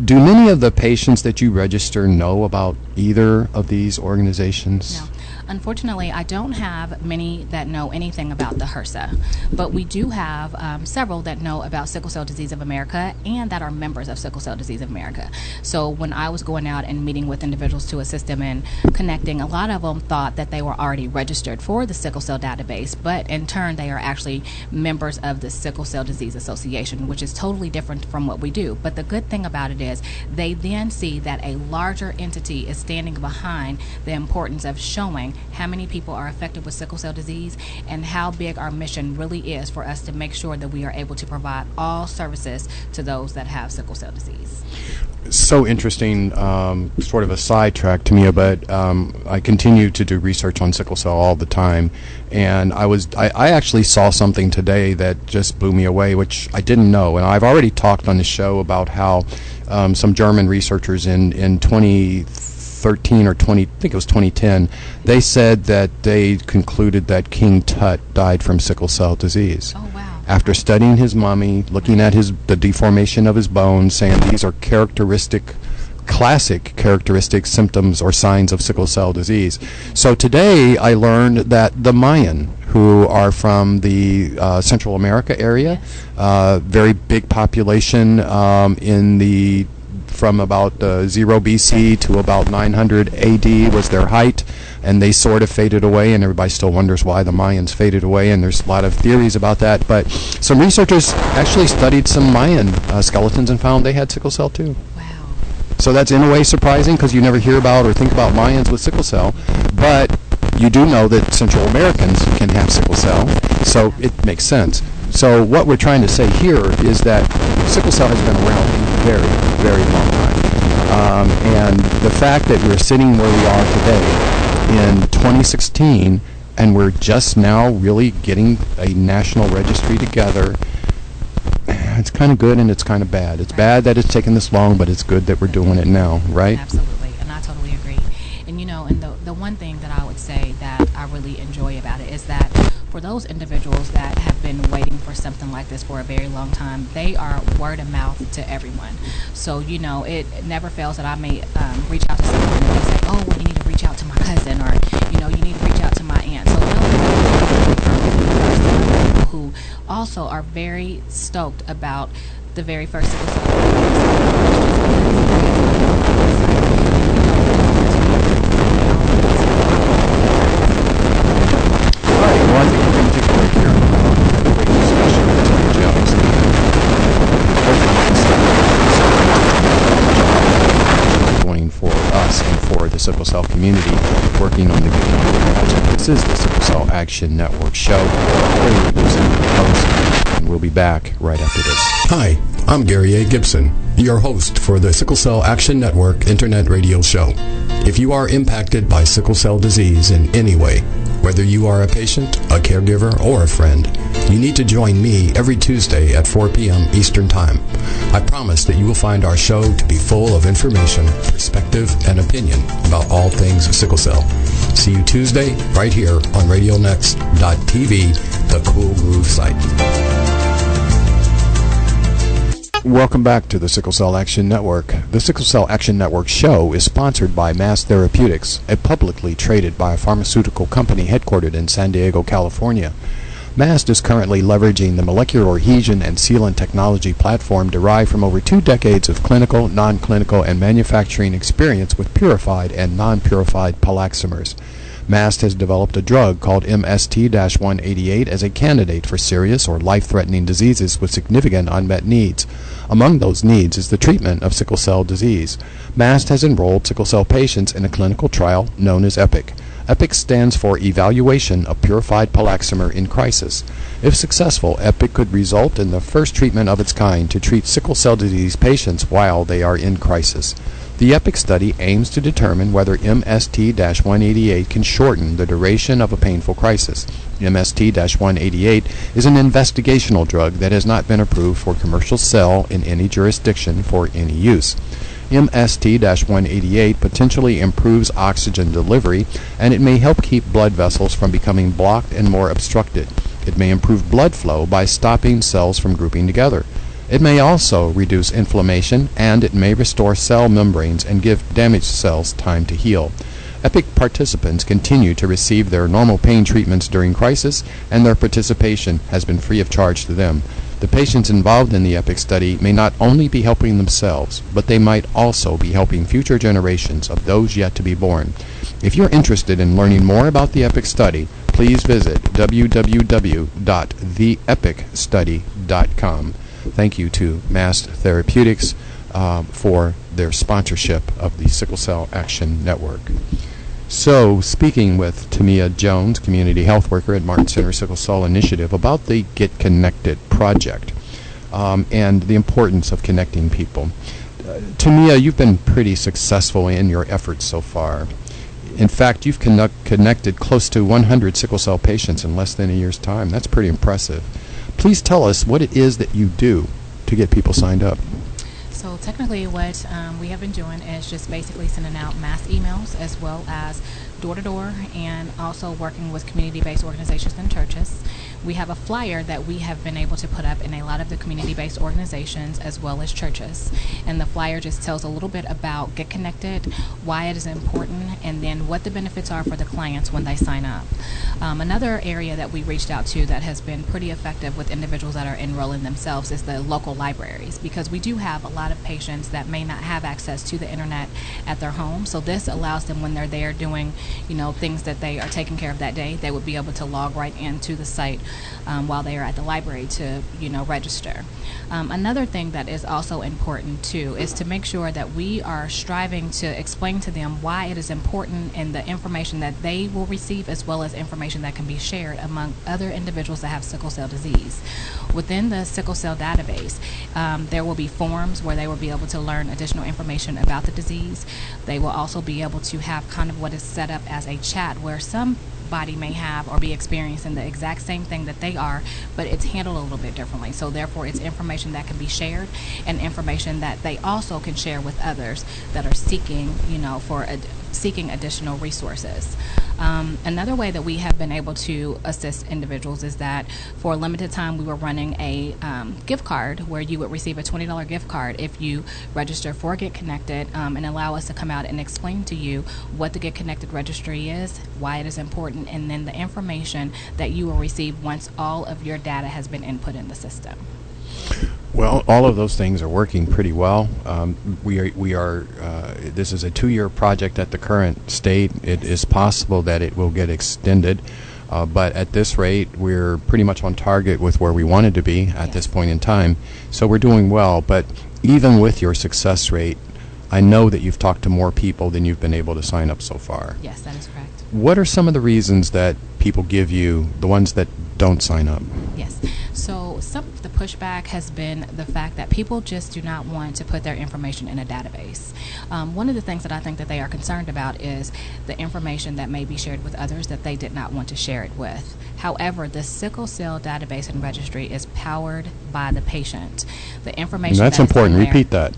[SPEAKER 1] Do many of the patients that you register know about either of these organizations?
[SPEAKER 2] No. Unfortunately, I don't have many that know anything about the HRSA, but we do have several that know about Sickle Cell Disease of America and that are members of Sickle Cell Disease of America. So when I was going out and meeting with individuals to assist them in connecting, a lot of them thought that they were already registered for the Sickle Cell database, but in turn they are actually members of the Sickle Cell Disease Association, which is totally different from what we do. But the good thing about it is they then see that a larger entity is standing behind the importance of showing how many people are affected with sickle cell disease and how big our mission really is for us to make sure that we are able to provide all services to those that have sickle cell disease.
[SPEAKER 1] So interesting, sort of a sidetrack to me, but I continue to do research on sickle cell all the time, and I actually saw something today that just blew me away, which I didn't know, and I've already talked on the show about how some German researchers in 2013 or 2010, they said that they concluded that King Tut died from sickle cell disease.
[SPEAKER 2] Oh, wow.
[SPEAKER 1] After studying his mummy, looking at the deformation of his bones, saying these are classic characteristic symptoms or signs of sickle cell disease. So today I learned that the Mayan, who are from the Central America area, very big population from about 0 BC to about 900 AD was their height, and they sort of faded away, and everybody still wonders why the Mayans faded away, and there's a lot of theories about that. But some researchers actually studied some Mayan skeletons and found they had sickle cell too.
[SPEAKER 2] Wow.
[SPEAKER 1] So that's in a way surprising because you never hear about or think about Mayans with sickle cell, but you do know that Central Americans can have sickle cell, so it makes sense. So what we're trying to say here is that sickle cell has been around a very, very long time. And the fact that we're sitting where we are today in 2016, and we're just now really getting a national registry together. It's kind of good and it's kind of bad. It's bad that it's taken this long, but it's good that we're doing it now, right?
[SPEAKER 2] Absolutely, and I totally agree. And and the one thing that I would say that I really enjoy about it is that for those individuals that have been waiting for something like this for a very long time, they are word of mouth to everyone. So, it never fails that I may reach out to someone and they say, oh, well, you need to reach out to my cousin, or, you need to reach out to my aunt. So those who also are very stoked about the very first sickle
[SPEAKER 1] Well, I think we're going to take a break here. Have a great discussion with Timea Jones. Doing for us and for the sickle cell community, working on the Get Connected project. This is the Sickle Cell Action Network show. Gary Gibson, host, and we'll be back right after this.
[SPEAKER 4] Hi, I'm Gary A. Gibson, your host for the Sickle Cell Action Network Internet Radio Show. If you are impacted by sickle cell disease in any way, whether you are a patient, a caregiver, or a friend, you need to join me every Tuesday at 4 p.m. Eastern Time. I promise that you will find our show to be full of information, perspective, and opinion about all things sickle cell. See you Tuesday right here on RadioNext.tv, the Cool Groove site.
[SPEAKER 1] Welcome back to the Sickle Cell Action Network. The Sickle Cell Action Network show is sponsored by Mass Therapeutics, a publicly traded biopharmaceutical company headquartered in San Diego, California. MAST is currently leveraging the molecular adhesion and sealant technology platform derived from over 2 decades of clinical, non-clinical, and manufacturing experience with purified and non-purified polaxamers. MAST has developed a drug called MST-188 as a candidate for serious or life-threatening diseases with significant unmet needs. Among those needs is the treatment of sickle cell disease. MAST has enrolled sickle cell patients in a clinical trial known as EPIC. EPIC stands for Evaluation of Purified Polaxamer in Crisis. If successful, EPIC could result in the first treatment of its kind to treat sickle cell disease patients while they are in crisis. The EPIC study aims to determine whether MST-188 can shorten the duration of a painful crisis. MST-188 is an investigational drug that has not been approved for commercial sale in any jurisdiction for any use. MST-188 potentially improves oxygen delivery, and it may help keep blood vessels from becoming blocked and more obstructed. It may improve blood flow by stopping cells from grouping together. It may also reduce inflammation, and it may restore cell membranes and give damaged cells time to heal. EPIC participants continue to receive their normal pain treatments during crisis, and their participation has been free of charge to them. The patients involved in the EPIC study may not only be helping themselves, but they might also be helping future generations of those yet to be born. If you're interested in learning more about the EPIC study, please visit www.theepicstudy.com. Thank you to Mass Therapeutics for their sponsorship of the Sickle Cell Action Network. So, speaking with Timea Jones, community health worker at Martin Center Sickle Cell Initiative, about the Get Connected project and the importance of connecting people. Timea, you've been pretty successful in your efforts so far. In fact, you've connected close to 100 sickle cell patients in less than a year's time. That's pretty impressive. Please tell us what it is that you do to get people signed up.
[SPEAKER 2] So technically what we have been doing is just basically sending out mass emails as well as door-to-door, and also working with community-based organizations and churches. We have a flyer that we have been able to put up in a lot of the community-based organizations as well as churches. And the flyer just tells a little bit about Get Connected, why it is important, and then what the benefits are for the clients when they sign up. Another area that we reached out to that has been pretty effective with individuals that are enrolling themselves is the local libraries, because we do have a lot of patients that may not have access to the internet at their home. So this allows them, when they're there doing things that they are taking care of that day, they would be able to log right into the site while they are at the library to register. Another thing that is also important too is to make sure that we are striving to explain to them why it is important, and the information that they will receive as well as information that can be shared among other individuals that have sickle cell disease. Within the sickle cell database, there will be forms where they will be able to learn additional information about the disease. They will also be able to have kind of what is set up as a chat where somebody may have or be experiencing the exact same thing that they are, but it's handled a little bit differently. So therefore, it's information that can be shared and information that they also can share with others that are seeking, seeking additional resources. Another way that we have been able to assist individuals is that for a limited time we were running a gift card where you would receive a $20 gift card if you register for Get Connected and allow us to come out and explain to you what the Get Connected registry is, why it is important, and then the information that you will receive once all of your data has been input in the system.
[SPEAKER 1] Well, all of those things are working pretty well. This is a 2-year project at the current state. It is possible that it will get extended, but at this rate, we're pretty much on target with where we wanted to be at this point in time. So we're doing well, but even with your success rate, I know that you've talked to more people than you've been able to sign up so far.
[SPEAKER 2] Yes, that is correct.
[SPEAKER 1] What are some of the reasons that people give you, the ones that don't sign up?
[SPEAKER 2] Yes. So some of the pushback has been the fact that people just do not want to put their information in a database. One of the things that I think that they are concerned about is the information that may be shared with others that they did not want to share it with. However, the Sickle Cell database and registry is powered by the patient. The information
[SPEAKER 1] that's important. Repeat that.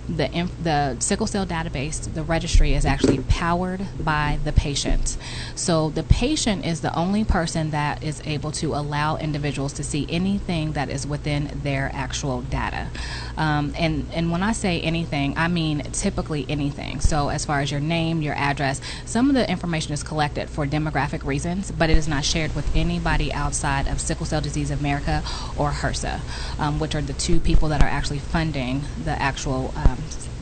[SPEAKER 2] The Sickle Cell database, the registry, is actually powered by the patient. So the patient is the only person that is able to allow individuals to see anything that is within their actual data. And when I say anything, I mean typically anything. So as far as your name, your address, some of the information is collected for demographic reasons, but it is not shared with anybody outside of Sickle Cell Disease America or HRSA, which are the two people that are actually funding the actual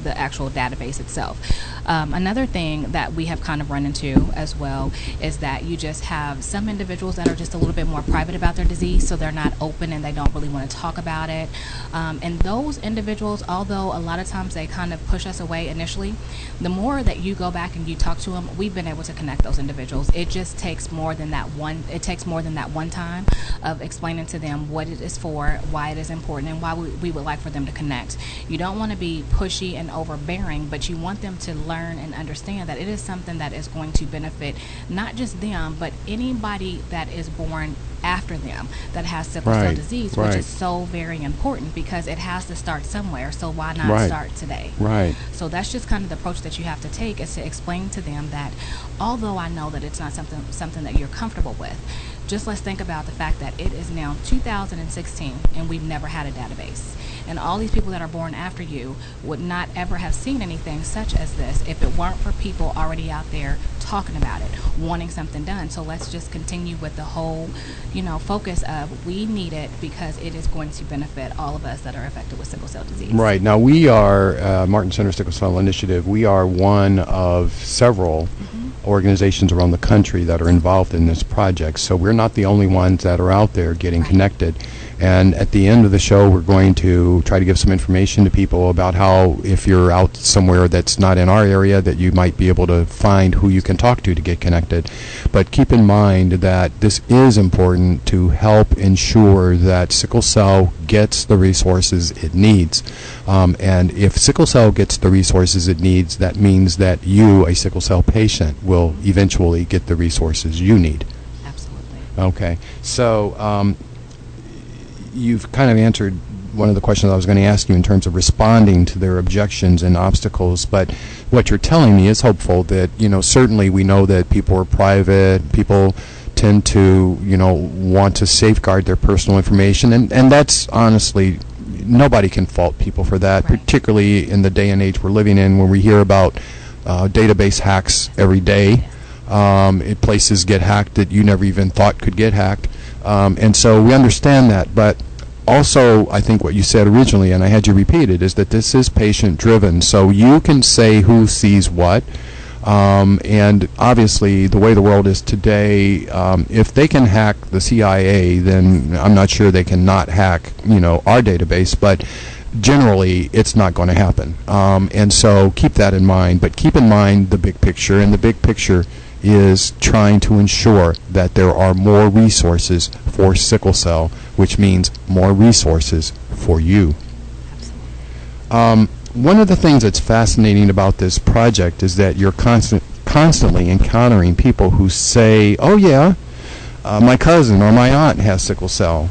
[SPEAKER 2] database itself. Another thing that we have kind of run into as well is that you just have some individuals that are just a little bit more private about their disease, so they're not open and they don't really want to talk about it. And those individuals, although a lot of times they kind of push us away initially, the more that you go back and you talk to them, we've been able to connect those individuals. It just takes more than that one time of explaining to them what it is for, why it is important, and why we would like for them to connect. You don't want to be pushy and overbearing, but you want them to learn and understand that it is something that is going to benefit not just them, but anybody that is born after them that has sickle cell disease, which is so very important because it has to start somewhere. So why not start today?
[SPEAKER 1] Right.
[SPEAKER 2] So that's just kind of the approach that you have to take, is to explain to them that although I know that it's not something that you're comfortable with, just let's think about the fact that it is now 2016 and we've never had a database. And all these people that are born after you would not ever have seen anything such as this if it weren't for people already out there talking about it, wanting something done. So let's just continue with the whole, focus of we need it because it is going to benefit all of us that are affected with sickle cell disease.
[SPEAKER 1] Right. Now, we are, Martin Center Sickle Cell Initiative, we are one of several organizations around the country that are involved in this project. So we're not the only ones that are out there getting connected. And at the end of the show, we're going to try to give some information to people about how, if you're out somewhere that's not in our area, that you might be able to find who you can talk to get connected. But keep in mind that this is important to help ensure that sickle cell gets the resources it needs. And if sickle cell gets the resources it needs, that means that you, a sickle cell patient, will eventually get the resources you need.
[SPEAKER 2] Absolutely.
[SPEAKER 1] Okay. So you've kind of answered one of the questions I was going to ask you in terms of responding to their objections and obstacles, but what you're telling me is hopeful that, certainly we know that people are private, people tend to, want to safeguard their personal information, and that's honestly, nobody can fault people for that, particularly in the day and age we're living in when we hear about database hacks every day. Places get hacked that you never even thought could get hacked. And so we understand that, but also I think what you said originally, and I had you repeat it, is that this is patient-driven. So you can say who sees what, and obviously the way the world is today, if they can hack the CIA, then I'm not sure they can not hack, our database, but generally it's not going to happen. And so keep that in mind, but keep in mind the big picture, and the big picture is trying to ensure that there are more resources for sickle cell, which means more resources for you.
[SPEAKER 2] Absolutely.
[SPEAKER 1] One of the things that's fascinating about this project is that you're constantly encountering people who say, oh yeah, my cousin or my aunt has sickle cell.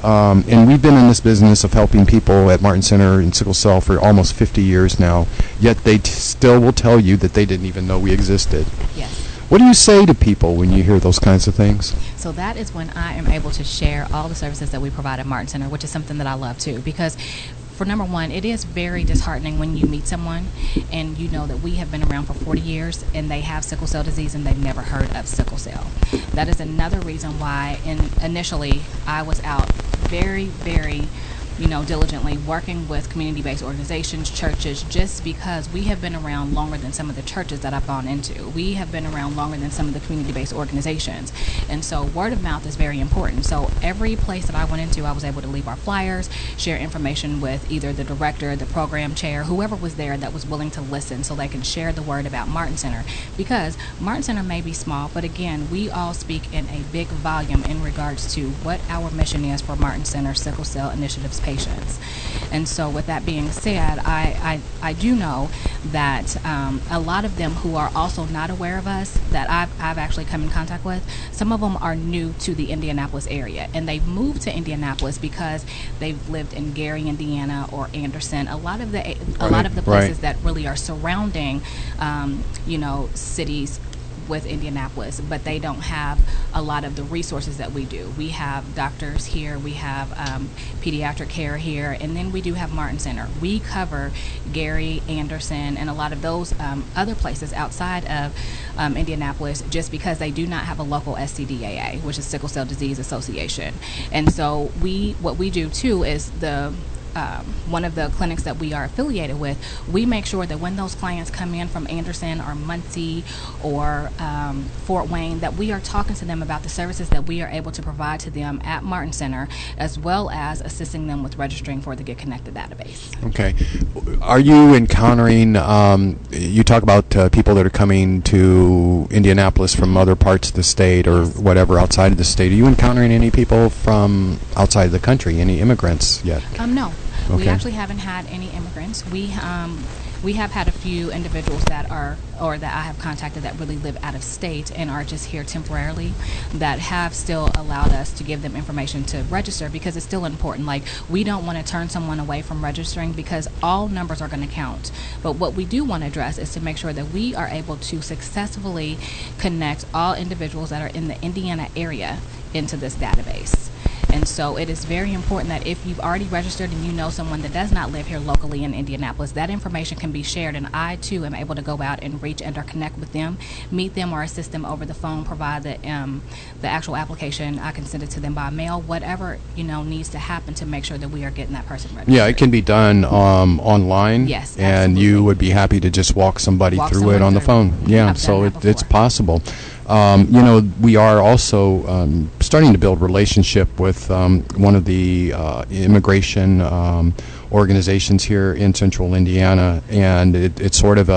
[SPEAKER 1] And we've been in this business of helping people at Martin Center in sickle cell for almost 50 years now, yet they still will tell you that they didn't even know we existed.
[SPEAKER 2] Yes.
[SPEAKER 1] What do you say to people when you hear those kinds of things?
[SPEAKER 2] So that is when I am able to share all the services that we provide at Martin Center, which is something that I love too, because for number one, it is very disheartening when you meet someone and you know that we have been around for 40 years and they have sickle cell disease and they've never heard of sickle cell. That is another reason why initially I was out very diligently working with community-based organizations, churches, just because we have been around longer than some of the churches that I've gone into. We have been around longer than some of the community-based organizations. And so word of mouth is very important. So every place that I went into, I was able to leave our flyers, share information with either the director, the program chair, whoever was there that was willing to listen so they can share the word about Martin Center. Because Martin Center may be small, but again, we all speak in a big volume in regards to what our mission is for Martin Center Sickle Cell Initiatives patients. And so with that being said, I do know that a lot of them who are also not aware of us that I've actually come in contact with, some of them are new to the Indianapolis area and they've moved to Indianapolis because they've lived in Gary, Indiana or Anderson, a lot of the places that really are surrounding cities with Indianapolis, but they don't have a lot of the resources that we do. We have doctors here, we have pediatric care here, and then we do have Martin Center. We cover Gary, Anderson, and a lot of those other places outside of Indianapolis just because they do not have a local SCDAA, which is Sickle Cell Disease Association. And so what we do too is one of the clinics that we are affiliated with, we make sure that when those clients come in from Anderson or Muncie or Fort Wayne, that we are talking to them about the services that we are able to provide to them at Martin Center, as well as assisting them with registering for the Get Connected database.
[SPEAKER 1] Okay. Are you encountering, you talk about people that are coming to Indianapolis from other parts of the state or whatever outside of the state. Are you encountering any people from outside of the country, any immigrants yet?
[SPEAKER 2] No.
[SPEAKER 1] Okay.
[SPEAKER 2] We actually haven't had any immigrants. We have had a few individuals that I have contacted that really live out of state and are just here temporarily that have still allowed us to give them information to register because it's still important. Like, we don't want to turn someone away from registering because all numbers are going to count. But what we do want to address is to make sure that we are able to successfully connect all individuals that are in the Indiana area into this database. And so it is very important that if you've already registered and you know someone that does not live here locally in Indianapolis, that information can be shared, and I too am able to go out and reach and or connect with them, meet them or assist them over the phone, provide the actual application. I can send it to them by mail, whatever needs to happen to make sure that we are getting that person registered.
[SPEAKER 1] Yeah, it can be done online.
[SPEAKER 2] Yes,
[SPEAKER 1] and
[SPEAKER 2] absolutely.
[SPEAKER 1] you would be happy to just walk somebody through it on the phone. Yeah, so it's possible. We are also starting to build relationship with one of the immigration organizations here in Central Indiana, and it's sort of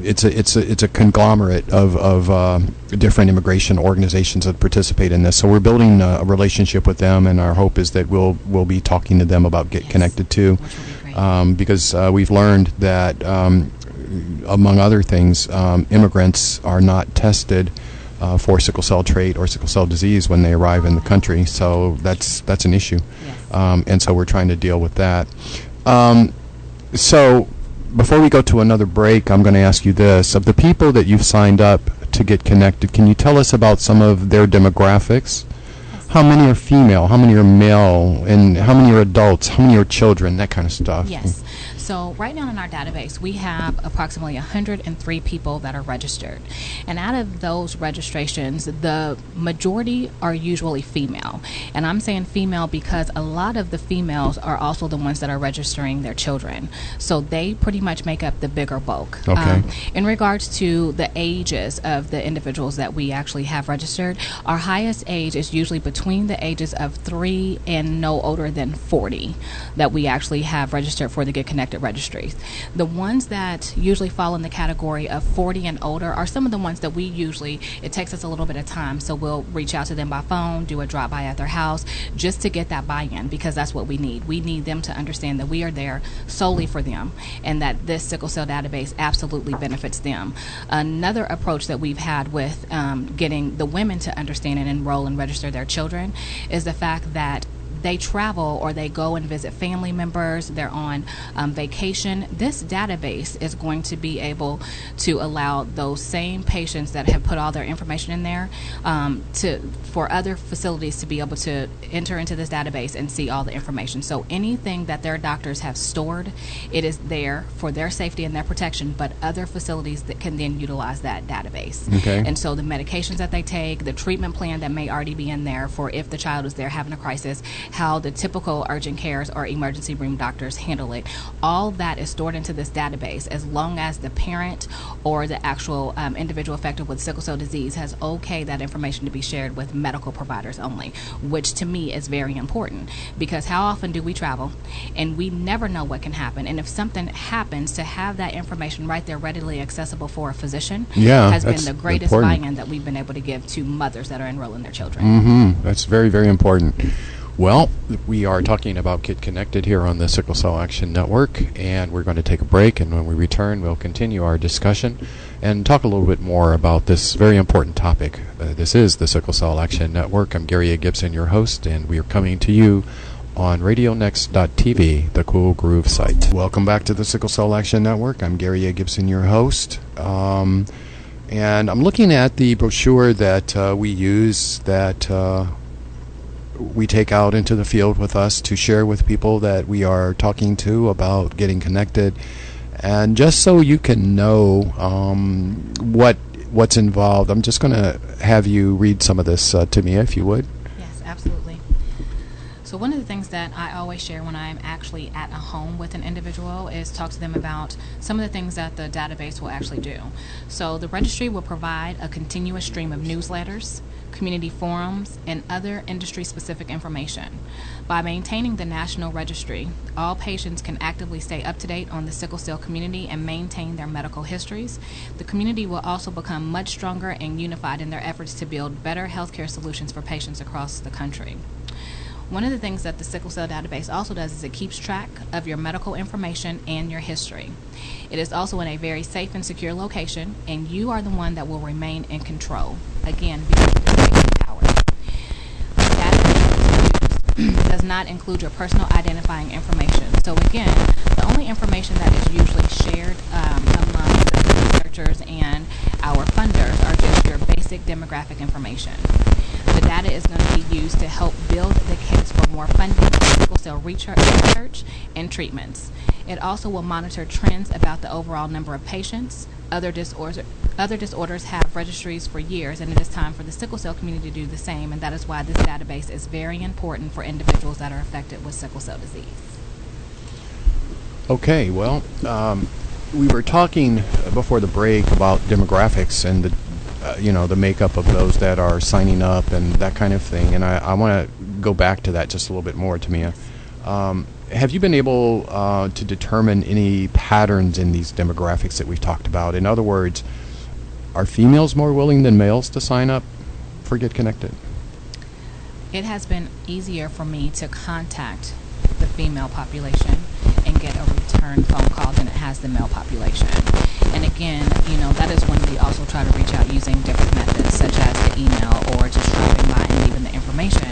[SPEAKER 1] it's a conglomerate of different immigration organizations that participate in this. So we're building a relationship with them, and our hope is that we'll be talking to them about Get Connected too, because we've learned that. Among other things, immigrants are not tested for sickle cell trait or sickle cell disease when they arrive in the country, so that's an issue.
[SPEAKER 2] Yes.
[SPEAKER 1] And so we're trying to deal with that. So before we go to another break, I'm going to ask you this. Of the people that you've signed up to Get Connected, can you tell us about some of their demographics? How many are female? How many are male? And how many are adults? How many are children? That kind of stuff.
[SPEAKER 2] Yes. So right now in our database, we have approximately 103 people that are registered. And out of those registrations, the majority are usually female. And I'm saying female because a lot of the females are also the ones that are registering their children. So they pretty much make up the bigger bulk.
[SPEAKER 1] Okay.
[SPEAKER 2] In regards to the ages of the individuals that we actually have registered, our highest age is usually between the ages of 3 and no older than 40 that we actually have registered for the Get Connected affected registries. The ones that usually fall in the category of 40 and older are some of the ones that we usually, it takes us a little bit of time, so we'll reach out to them by phone, do a drop-by at their house, just to get that buy-in, because that's what we need. We need them to understand that we are there solely for them, and that this sickle cell database absolutely benefits them. Another approach that we've had with getting the women to understand and enroll and register their children is the fact that they travel or they go and visit family members, they're on vacation. This database is going to be able to allow those same patients that have put all their information in there for other facilities to be able to enter into this database and see all the information. So anything that their doctors have stored, it is there for their safety and their protection, but other facilities that can then utilize that database.
[SPEAKER 1] Okay.
[SPEAKER 2] And so the medications that they take, the treatment plan that may already be in there for if the child is there having a crisis, how the typical urgent cares or emergency room doctors handle it. All that is stored into this database as long as the parent or the actual individual affected with sickle cell disease has okayed that information to be shared with medical providers only, which to me is very important, because how often do we travel and we never know what can happen, and if something happens, to have that information right there readily accessible for a physician has been the greatest buy-in that we've been able to give to mothers that are enrolling their children.
[SPEAKER 1] That's very, very important. Well, we are talking about Get Connected here on the Sickle Cell Action Network, and we're going to take a break, and when we return, we'll continue our discussion and talk a little bit more about this very important topic. This is the Sickle Cell Action Network. I'm Gary A. Gibson, your host, and we are coming to you on RadioNext.tv, the Cool Groove site. Welcome back to the Sickle Cell Action Network. I'm Gary A. Gibson, your host. And I'm looking at the brochure that we use, that we take out into the field with us to share with people that we are talking to about getting connected. And just so you can know what's involved, I'm just going to have you read some of this to me, if you would.
[SPEAKER 2] Yes, absolutely. So one of the things that I always share when I'm actually at a home with an individual is talk to them about some of the things that the database will actually do. So the registry will provide a continuous stream of newsletters, community forums, and other industry-specific information. By maintaining the national registry, all patients can actively stay up to date on the sickle cell community and maintain their medical histories. The community will also become much stronger and unified in their efforts to build better healthcare solutions for patients across the country. One of the things that the Sickle Cell Database also does is it keeps track of your medical information and your history. It is also in a very safe and secure location, and you are the one that will remain in control. Again, because of your safety powers. The database does not include your personal identifying information. So again, the only information that is usually shared among the researchers and our funders are just your basic demographic information. The data is going to be used to help build the case for more funding for sickle cell research and treatments. It also will monitor trends about the overall number of patients. Other disorders have registries for years, and it is time for the sickle cell community to do the same, and that is why this database is very important for individuals that are affected with sickle cell disease.
[SPEAKER 1] Okay, well, we were talking before the break about demographics and the makeup of those that are signing up and that kind of thing, and I want to go back to that just a little bit more, Timea. Have you been able to determine any patterns in these demographics that we've talked about? In other words, are females more willing than males to sign up for Get Connected?
[SPEAKER 2] It has been easier for me to contact the female population and get a return phone call than it has the male population. And again, that is when we also try to reach out using different methods, such as the email or just dropping by and leaving the information.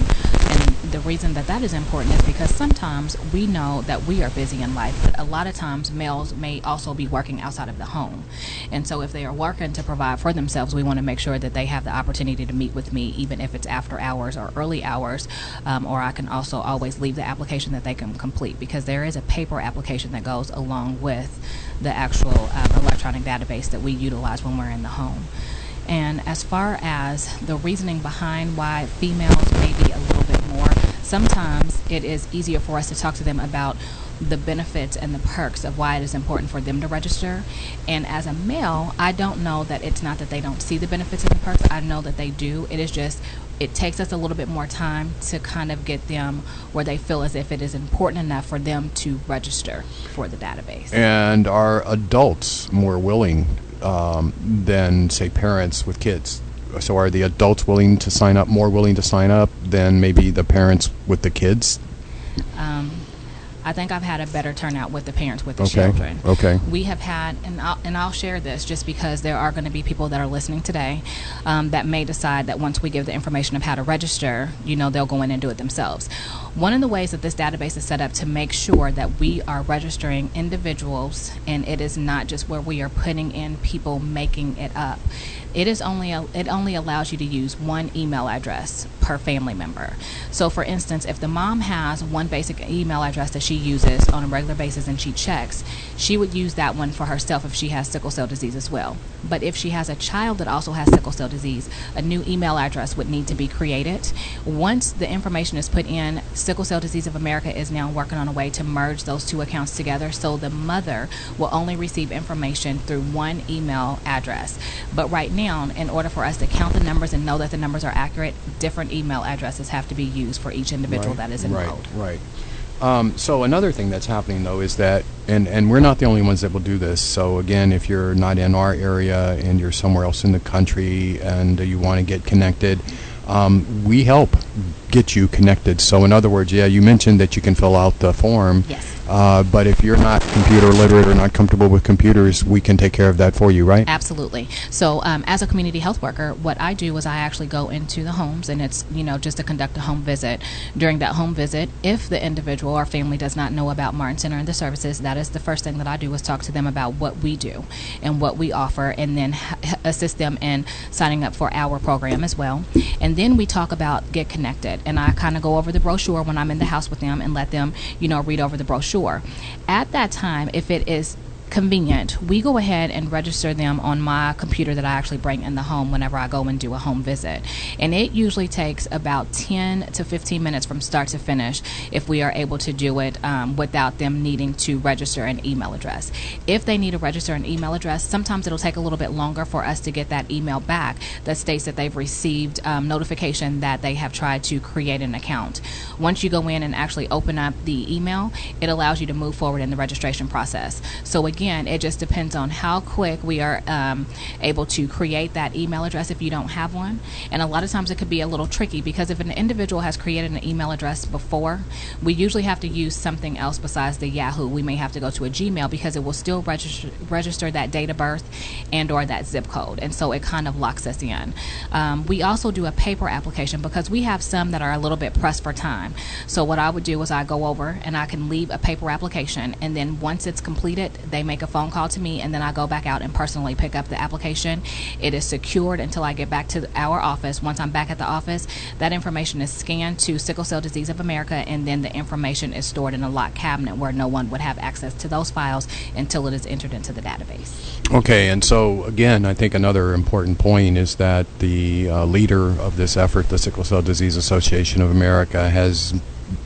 [SPEAKER 2] And the reason that is important is because sometimes we know that we are busy in life, but a lot of times males may also be working outside of the home. And so if they are working to provide for themselves, we want to make sure that they have the opportunity to meet with me, even if it's after hours or early hours, or I can also always leave the application that they can complete, because there is a paper application that goes along with the actual electronic database that we utilize when we're in the home. And as far as the reasoning behind why females may be a little bit more, sometimes it is easier for us to talk to them about the benefits and the perks of why it is important for them to register. And as a male, I don't know that it's not that they don't see the benefits and the perks. I know that they do. It is just, it takes us a little bit more time to kind of get them where they feel as if it is important enough for them to register for the database.
[SPEAKER 1] And are adults more willing than, say, parents with kids? So are the adults more willing to sign up than maybe the parents with the kids?
[SPEAKER 2] I think I've had a better turnout with the parents with the children.
[SPEAKER 1] Okay.
[SPEAKER 2] We have had, and I'll share this just because there are going to be people that are listening today that may decide that once we give the information of how to register, they'll go in and do it themselves. One of the ways that this database is set up to make sure that we are registering individuals, and it is not just where we are putting in people making it up. It only allows you to use one email address per family member. So for instance, if the mom has one basic email address that she uses on a regular basis and she checks, she would use that one for herself if she has sickle cell disease as well. But if she has a child that also has sickle cell disease, a new email address would need to be created. Once the information is put in, Sickle Cell Disease of America is now working on a way to merge those two accounts together, so the mother will only receive information through one email address. But right now, in order for us to count the numbers and know that the numbers are accurate, different email addresses have to be used for each individual that is enrolled.
[SPEAKER 1] Right. So another thing that's happening, though, is that, and we're not the only ones that will do this. So again, if you're not in our area and you're somewhere else in the country and you want to get connected, we help get you connected. So in other words, you mentioned that you can fill out the form.
[SPEAKER 2] Yes.
[SPEAKER 1] But if you're not computer literate or not comfortable with computers, we can take care of that for you, right?
[SPEAKER 2] Absolutely. So as a community health worker, what I do is I actually go into the homes, and it's, just to conduct a home visit. During that home visit, if the individual or family does not know about Martin Center and the services, that is the first thing that I do, is talk to them about what we do and what we offer, and then assist them in signing up for our program as well. And then we talk about Get Connected, and I kind of go over the brochure when I'm in the house with them and let them, read over the brochure. At that time, if it is convenient, we go ahead and register them on my computer that I actually bring in the home whenever I go and do a home visit. And it usually takes about 10 to 15 minutes from start to finish if we are able to do it without them needing to register an email address. If they need to register an email address, sometimes it'll take a little bit longer for us to get that email back that states that they've received notification that they have tried to create an account. Once you go in and actually open up the email, it allows you to move forward in the registration process. So again, it just depends on how quick we are able to create that email address if you don't have one. And a lot of times it could be a little tricky, because if an individual has created an email address before, we usually have to use something else besides the Yahoo. We may have to go to a Gmail, because it will still register that date of birth and or that zip code. And so it kind of locks us in. We also do a paper application, because we have some that are a little bit pressed for time. So what I would do is I go over and I can leave a paper application, and then once it's completed, they make a phone call to me, and then I go back out and personally pick up the application. It is secured until I get back to our office. Once I'm back at the office, that information is scanned to Sickle Cell Disease of America, and then the information is stored in a locked cabinet where no one would have access to those files until it is entered into the database.
[SPEAKER 1] Okay, and so again, I think another important point is that the leader of this effort, the Sickle Cell Disease Association of America, has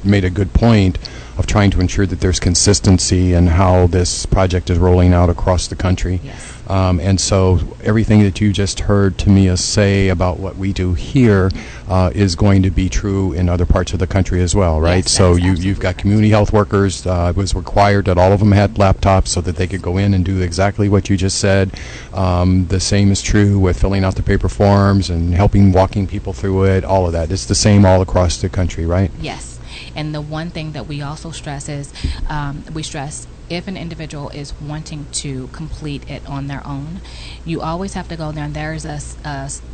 [SPEAKER 1] made a good point of trying to ensure that there's consistency in how this project is rolling out across the country.
[SPEAKER 2] Yes.
[SPEAKER 1] And so everything that you just heard Timea say about what we do here is going to be true in other parts of the country as well, right?
[SPEAKER 2] Yes,
[SPEAKER 1] so you've got community health workers. It was required that all of them had laptops so that they could go in and do exactly what you just said. The same is true with filling out the paper forms and walking people through it, all of that. It's the same all across the country, right?
[SPEAKER 2] Yes. And the one thing that we also stress is we stress if an individual is wanting to complete it on their own, you always have to go there, and there's a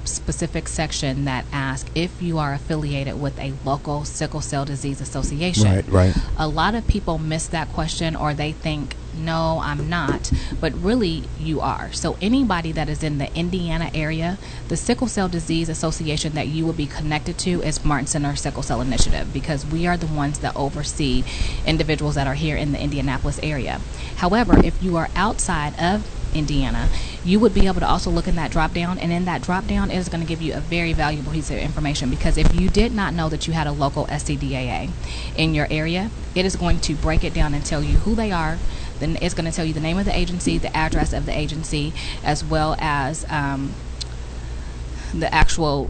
[SPEAKER 2] specific section that asks if you are affiliated with a local sickle cell disease association.
[SPEAKER 1] Right.
[SPEAKER 2] A lot of people miss that question, or they think, no, I'm not, but really you are. So anybody that is in the Indiana area, the Sickle Cell Disease Association that you will be connected to is Martin Center Sickle Cell Initiative, because we are the ones that oversee individuals that are here in the Indianapolis area. However, if you are outside of Indiana, you would be able to also look in that drop down, and in that drop down it is going to give you a very valuable piece of information, because if you did not know that you had a local SCDAA in your area, it is going to break it down and tell you who they are. Then it's going to tell you the name of the agency, the address of the agency, as well as the actual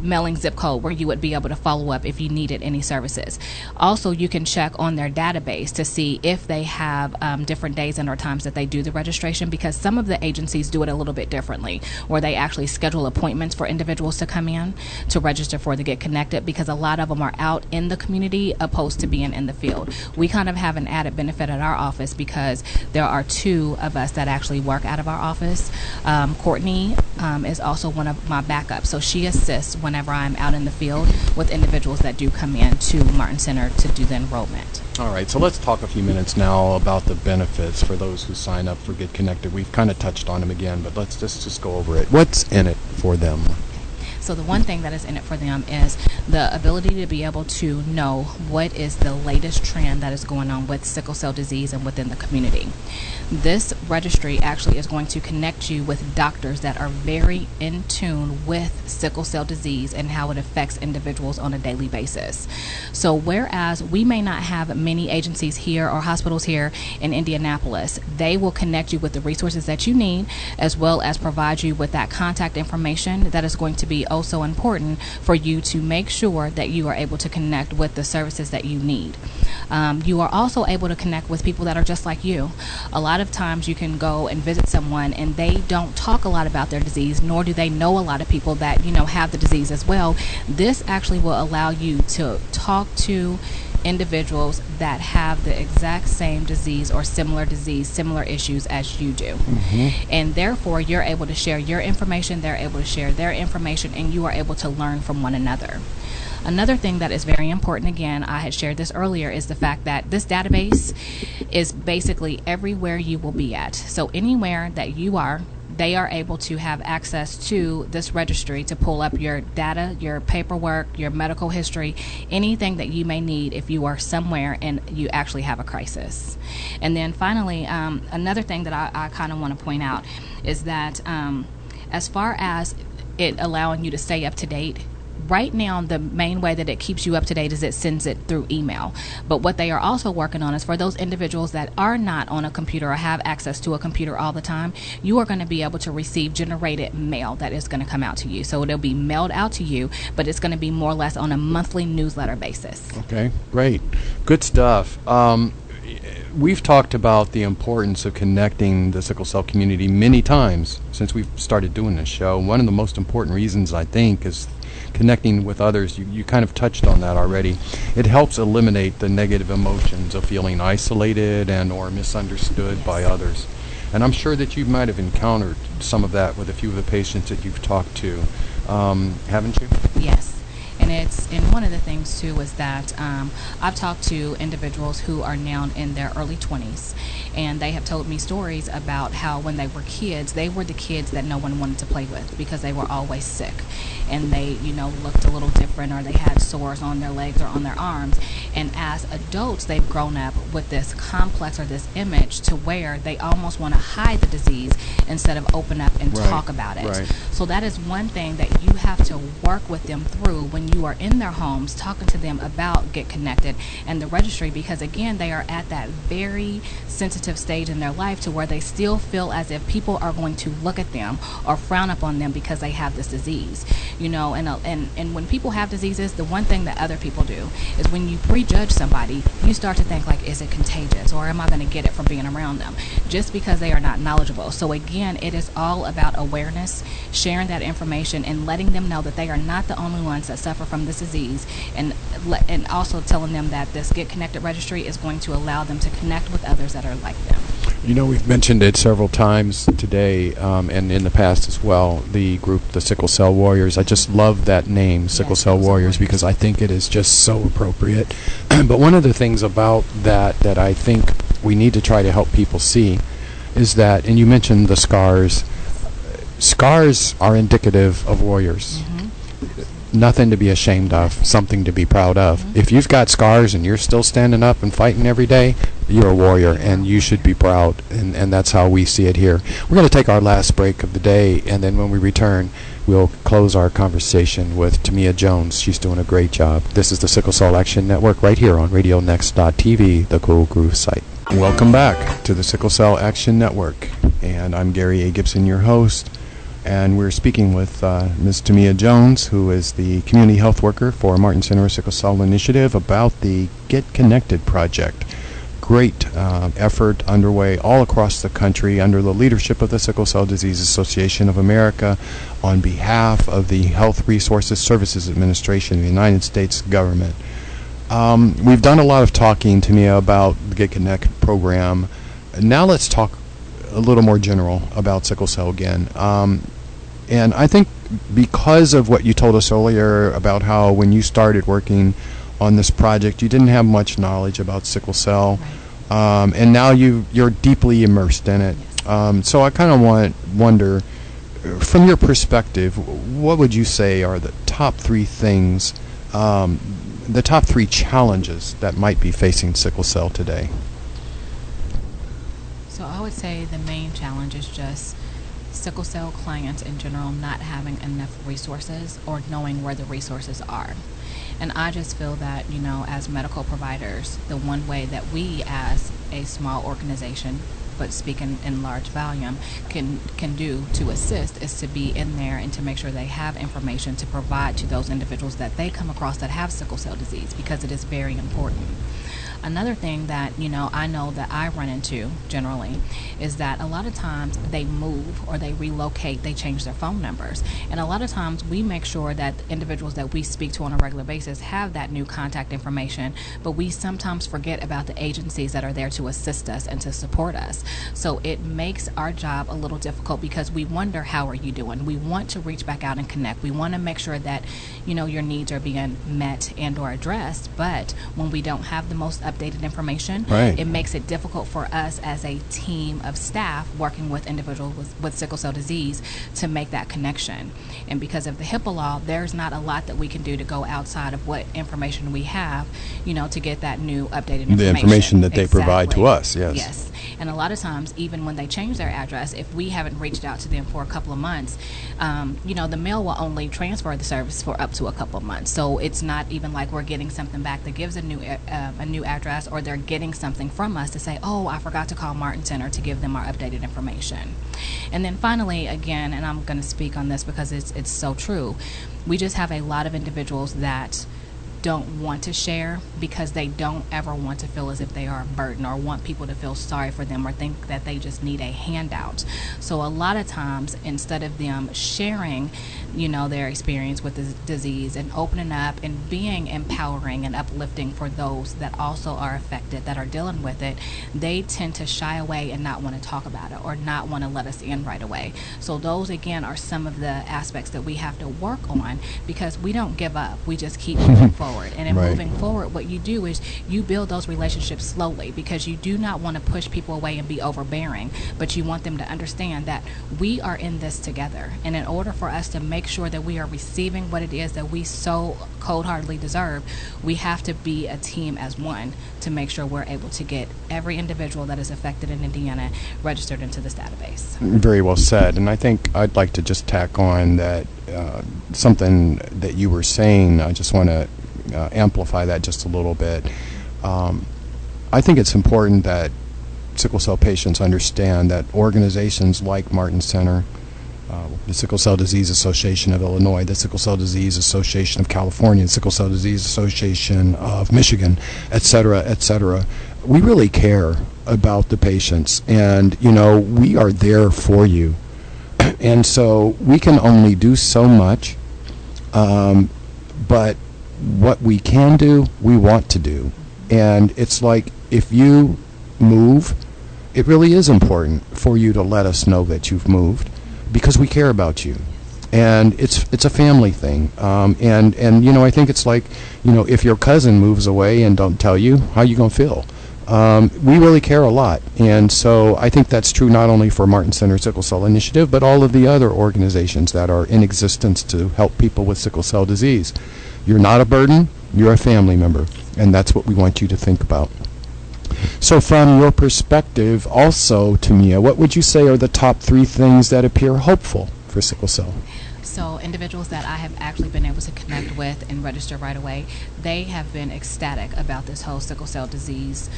[SPEAKER 2] mailing zip code where you would be able to follow up if you needed any services. Also, you can check on their database to see if they have different days and or times that they do the registration, because some of the agencies do it a little bit differently, where they actually schedule appointments for individuals to come in to register for the Get Connected, because a lot of them are out in the community opposed to being in the field. We kind of have an added benefit at our office because there are 2 of us that actually work out of our office. Courtney is also one of my backups, so she assists whenever I'm out in the field with individuals that do come in to Martin Center to do the enrollment.
[SPEAKER 1] All right, so let's talk a few minutes now about the benefits for those who sign up for Get Connected. We've kind of touched on them again, but let's just go over it. What's in it for them?
[SPEAKER 2] So the one thing that is in it for them is the ability to be able to know what is the latest trend that is going on with sickle cell disease and within the community. This registry actually is going to connect you with doctors that are very in tune with sickle cell disease and how it affects individuals on a daily basis. So whereas we may not have many agencies here or hospitals here in Indianapolis, they will connect you with the resources that you need, as well as provide you with that contact information that is going to be so important for you to make sure that you are able to connect with the services that you need. You are also able to connect with people that are just like you. A lot of times you can go and visit someone and they don't talk a lot about their disease, nor do they know a lot of people that have the disease as well. This actually will allow you to talk to individuals that have the exact same disease or similar issues as you do. And therefore you're able to share your information, they're able to share their information, and you are able to learn from one another. Another thing that is very important, again, I had shared this earlier, is the fact that this database is basically everywhere you will be at. So anywhere that you are, they are able to have access to this registry to pull up your data, your paperwork, your medical history, anything that you may need if you are somewhere and you actually have a crisis. And then finally, another thing that I kind of want to point out is that as far as it allowing you to stay up to date, right now, the main way that it keeps you up to date is it sends it through email. But what they are also working on is for those individuals that are not on a computer or have access to a computer all the time, you are going to be able to receive generated mail that is going to come out to you. So it'll be mailed out to you, but it's going to be more or less on a monthly newsletter basis.
[SPEAKER 1] Okay, great. Good stuff. We've talked about the importance of connecting the sickle cell community many times since we've started doing this show. One of the most important reasons, I think, is connecting with others. You kind of touched on that already. It helps eliminate the negative emotions of feeling isolated and or misunderstood by others. And I'm sure that you might have encountered some of that with a few of the patients that you've talked to, haven't you?
[SPEAKER 2] Yes. And one of the things too is that I've talked to individuals who are now in their early 20s, and they have told me stories about how when they were kids, they were the kids that no one wanted to play with because they were always sick, and they looked a little different, or they had sores on their legs or on their arms. And as adults, they've grown up with this complex or this image to where they almost want to hide the disease instead of open up and talk about it.
[SPEAKER 1] Right.
[SPEAKER 2] So that is one thing that you have to work with them through when you are in their homes, talking to them about Get Connected and the registry, because again, they are at that very sensitive stage in their life to where they still feel as if people are going to look at them or frown upon them because they have this disease. And when people have diseases, the one thing that other people do is when you prejudge somebody, you start to think like, is it contagious, or am I going to get it from being around them, just because they are not knowledgeable. So again, it is all about awareness, sharing that information, and letting them know that they are not the only ones that suffer from this disease, and also telling them that this Get Connected registry is going to allow them to connect with others that are like them.
[SPEAKER 1] We've mentioned it several times today, and in the past as well, the group, the Sickle Cell Warriors. I just love that name, Sickle Cell Warriors, because I think it is just so appropriate. But one of the things about that I think we need to try to help people see is that, and you mentioned the scars. Scars are indicative of warriors. nothing to be ashamed of, something to be proud of. If you've got scars and you're still standing up and fighting every day, you're a warrior, and you should be proud, and that's how we see it here. We're going to take our last break of the day, and then when we return, we'll close our conversation with Timea Jones. She's doing a great job. This is the Sickle Cell Action Network right here on RadioNext.tv, the Cool Groove site. Welcome back to the Sickle Cell Action Network, and I'm Gary A. Gibson, your host. And we're speaking with Ms. Timea Jones, who is the community health worker for Martin Center Sickle Cell Initiative, about the Get Connected project. Great effort underway all across the country under the leadership of the Sickle Cell Disease Association of America on behalf of the Health Resources Services Administration of the United States government. We've done a lot of talking, Timea, about the Get Connected program. Now let's talk a little more general about sickle cell again. And I think because of what you told us earlier about how when you started working on this project, you didn't have much knowledge about sickle cell, and now you're deeply immersed in it. So I kind of wonder, from your perspective, what would you say are the top three things, the top three challenges that might be facing sickle cell today?
[SPEAKER 2] So I would say the main challenge is just sickle cell clients in general not having enough resources or knowing where the resources are. And I just feel that, as medical providers, the one way that we as a small organization, but speaking in large volume, can do to assist is to be in there and to make sure they have information to provide to those individuals that they come across that have sickle cell disease, because it is very important. Another thing that, I know that I run into generally is that a lot of times they move or they relocate, they change their phone numbers. And a lot of times we make sure that the individuals that we speak to on a regular basis have that new contact information, but we sometimes forget about the agencies that are there to assist us and to support us. So it makes our job a little difficult because we wonder, how are you doing? We want to reach back out and connect. We want to make sure that, your needs are being met and or addressed, but when we don't have the most updated information,
[SPEAKER 1] right,
[SPEAKER 2] it makes it difficult for us as a team of staff working with individuals with sickle cell disease to make that connection. And because of the HIPAA law, there's not a lot that we can do to go outside of what information we have, to get that new updated information.
[SPEAKER 1] The information that they
[SPEAKER 2] Exactly.
[SPEAKER 1] provide to us, yes.
[SPEAKER 2] Yes. And a lot of times, even when they change their address, if we haven't reached out to them for a couple of months, the mail will only transfer the service for up to a couple of months. So it's not even like we're getting something back that gives a new address, or they're getting something from us to say, oh, I forgot to call Martin Center to give them our updated information. And then finally, again, and I'm going to speak on this because it's so true, we just have a lot of individuals that don't want to share because they don't ever want to feel as if they are a burden or want people to feel sorry for them or think that they just need a handout. So a lot of times, instead of them sharing, their experience with the disease and opening up and being empowering and uplifting for those that also are affected, that are dealing with it, they tend to shy away and not want to talk about it or not want to let us in right away. So those, again, are some of the aspects that we have to work on, because we don't give up. We just keep moving forward. And in
[SPEAKER 1] Right.
[SPEAKER 2] moving forward, what you do is you build those relationships slowly, because you do not want to push people away and be overbearing, but you want them to understand that we are in this together. And in order for us to make sure that we are receiving what it is that we so cold-heartedly deserve, we have to be a team as one to make sure we're able to get every individual that is affected in Indiana registered into this database.
[SPEAKER 1] Very well said. And I think I'd like to just tack on that something that you were saying. I just want to amplify that just a little bit. I think it's important that sickle cell patients understand that organizations like Martin Center, the Sickle Cell Disease Association of Illinois, the Sickle Cell Disease Association of California, the Sickle Cell Disease Association of Michigan, et cetera, we really care about the patients, and we are there for you. And so we can only do so much, but what we can do, we want to do. And it's like, if you move, it really is important for you to let us know that you've moved, because we care about you. And it's a family thing. And I think it's like, if your cousin moves away and don't tell you, how you going to feel? We really care a lot. And so I think that's true not only for Martin Center Sickle Cell Initiative, but all of the other organizations that are in existence to help people with sickle cell disease. You're not a burden, you're a family member, and that's what we want you to think about. So from your perspective also, Timea, what would you say are the top 3 things that appear hopeful for sickle cell?
[SPEAKER 2] So individuals that I have actually been able to connect with and register right away, they have been ecstatic about this whole sickle cell disease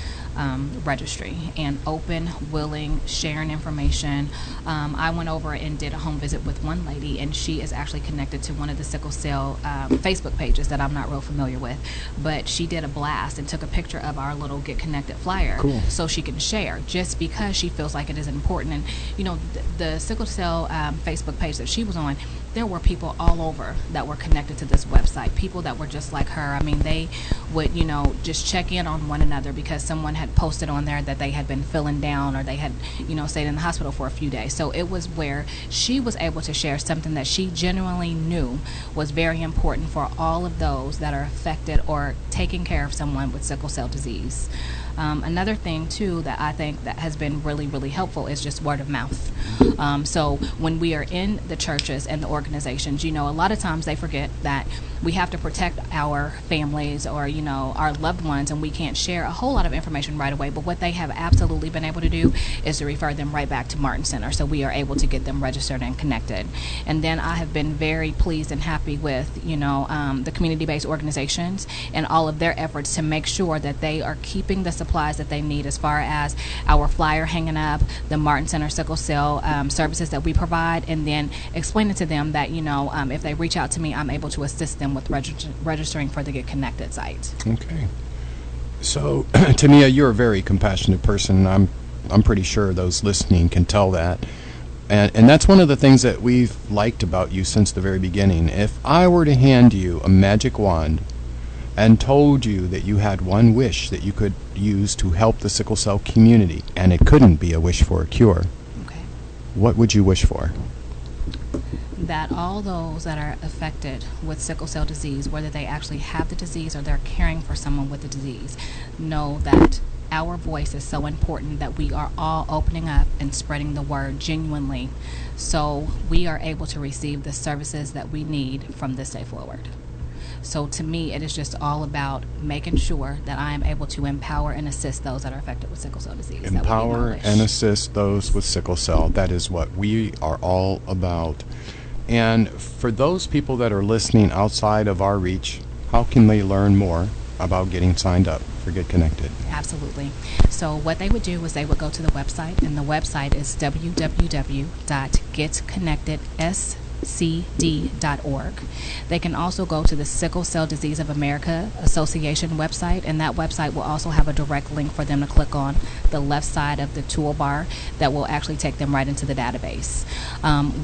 [SPEAKER 2] registry and open, willing, sharing information. I went over and did a home visit with one lady, and she is actually connected to one of the sickle cell Facebook pages that I'm not real familiar with, but she did a blast and took a picture of our little Get Connected flyer.
[SPEAKER 1] Cool.
[SPEAKER 2] So she can share, just because she feels like it is important. And you know, the sickle cell Facebook page that she was on, there were people all over that were connected to this website, people that were just like her. I mean, they would, you know, just check in on one another because someone had posted on there that they had been feeling down, or they had, you know, stayed in the hospital for a few days. So it was where she was able to share something that she genuinely knew was very important for all of those that are affected or taking care of someone with sickle cell disease. Another thing too that I think that has been really, really helpful is just word of mouth. So when we are in the churches and the organizations, you know, a lot of times they forget that we have to protect our families or, you know, our loved ones, and we can't share a whole lot of information right away. But what they have absolutely been able to do is to refer them right back to Martin Center, so we are able to get them registered and connected. And then I have been very pleased and happy with, you know, the community-based organizations and all of their efforts to make sure that they are keeping the supplies that they need, as far as our flyer hanging up, the Martin Center Sickle Cell services that we provide, and then explaining to them that, you know, if they reach out to me, I'm able to assist them with registering for the Get Connected site.
[SPEAKER 1] Okay. So, Timea, you're a very compassionate person. I'm pretty sure those listening can tell that. And that's one of the things that we've liked about you since the very beginning. If I were to hand you a magic wand and told you that you had one wish that you could use to help the sickle cell community, and it couldn't be a wish for a cure,
[SPEAKER 2] Okay.
[SPEAKER 1] what would you wish for?
[SPEAKER 2] That all those that are affected with sickle cell disease, whether they actually have the disease or they're caring for someone with the disease, know that our voice is so important, that we are all opening up and spreading the word genuinely, so we are able to receive the services that we need from this day forward. So to me, it is just all about making sure that I am able to empower and assist those that are affected with sickle cell disease.
[SPEAKER 1] Empower and assist those with sickle cell. That is what we are all about. And for those people that are listening outside of our reach, how can they learn more about getting signed up for Get Connected?
[SPEAKER 2] Absolutely. So what they would do is they would go to the website, and the website is www.getconnectedscd.org. They can also go to the Sickle Cell Disease of America Association website, and that website will also have a direct link for them to click on the left side of the toolbar that will actually take them right into the database.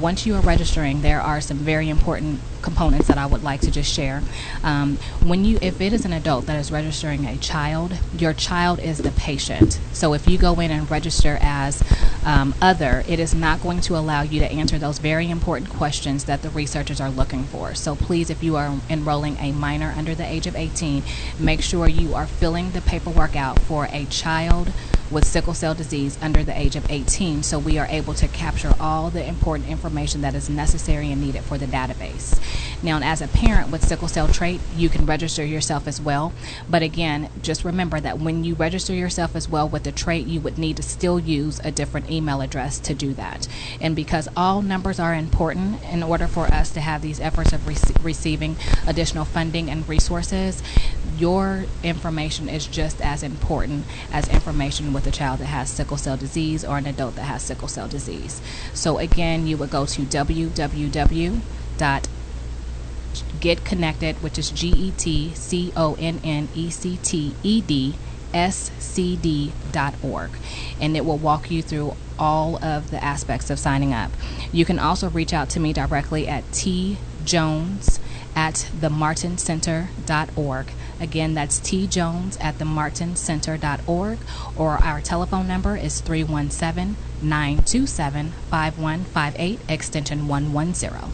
[SPEAKER 2] Once you are registering, there are some very important components that I would like to just share. If it is an adult that is registering a child, your child is the patient. So if you go in and register as other, it is not going to allow you to answer those very important questions that the researchers are looking for. So please, if you are enrolling a minor under the age of 18, make sure you are filling the paperwork out for a child with sickle cell disease under the age of 18, so we are able to capture all the important information that is necessary and needed for the database. Now, as a parent with sickle cell trait, you can register yourself as well, but again, just remember that when you register yourself as well with the trait, you would need to still use a different email address to do that. And because all numbers are important in order for us to have these efforts of receiving additional funding and resources, your information is just as important as information with a child that has sickle cell disease or an adult that has sickle cell disease. So again, you would go to www.getconnected, which is GetConnectedscd.org, and it will walk you through all of the aspects of signing up. You can also reach out to me directly at tjones@themartincenter.org. Again, that's tjones@themartincenter.org, or our telephone number is 317-927-5158, extension 110.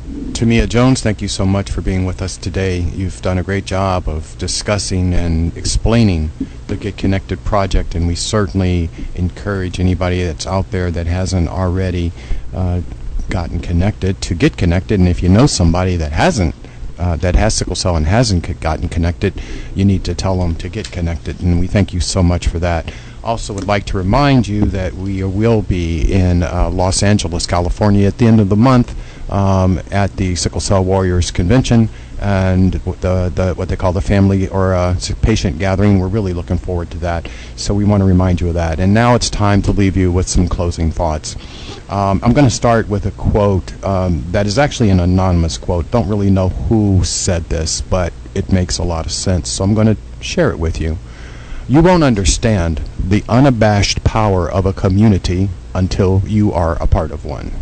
[SPEAKER 1] Timea Jones, thank you so much for being with us today. You've done a great job of discussing and explaining the Get Connected project, and we certainly encourage anybody that's out there that hasn't already gotten connected to get connected. And if you know somebody that hasn't, that has sickle cell and hasn't gotten connected, you need to tell them to get connected, and we thank you so much for that. Also would like to remind you that we will be in Los Angeles, California at the end of the month at the Sickle Cell Warriors Convention and the what they call the family or patient gathering. We're really looking forward to that, so we want to remind you of that. And now it's time to leave you with some closing thoughts. I'm going to start with a quote that is actually an anonymous quote. Don't really know who said this, but it makes a lot of sense, so I'm going to share it with you. You won't understand the unabashed power of a community until you are a part of one.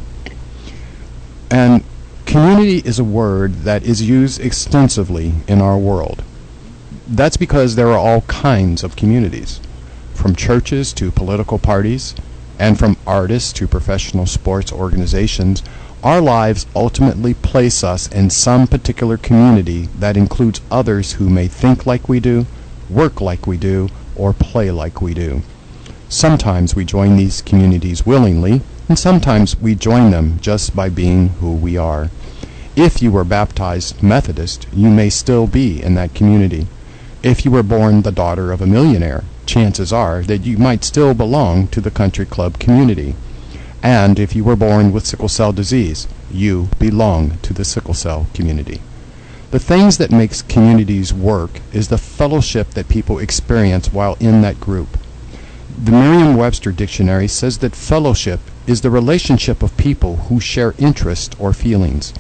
[SPEAKER 1] And community is a word that is used extensively in our world. That's because there are all kinds of communities, from churches to political parties, and from artists to professional sports organizations. Our lives ultimately place us in some particular community that includes others who may think like we do, work like we do, or play like we do. Sometimes we join these communities willingly, and sometimes we join them just by being who we are. If you were baptized Methodist, you may still be in that community. If you were born the daughter of a millionaire, chances are that you might still belong to the country club community. And if you were born with sickle cell disease, you belong to the sickle cell community. The things that makes communities work is the fellowship that people experience while in that group. The Merriam-Webster dictionary says that fellowship is the relationship of people who share interests or feelings.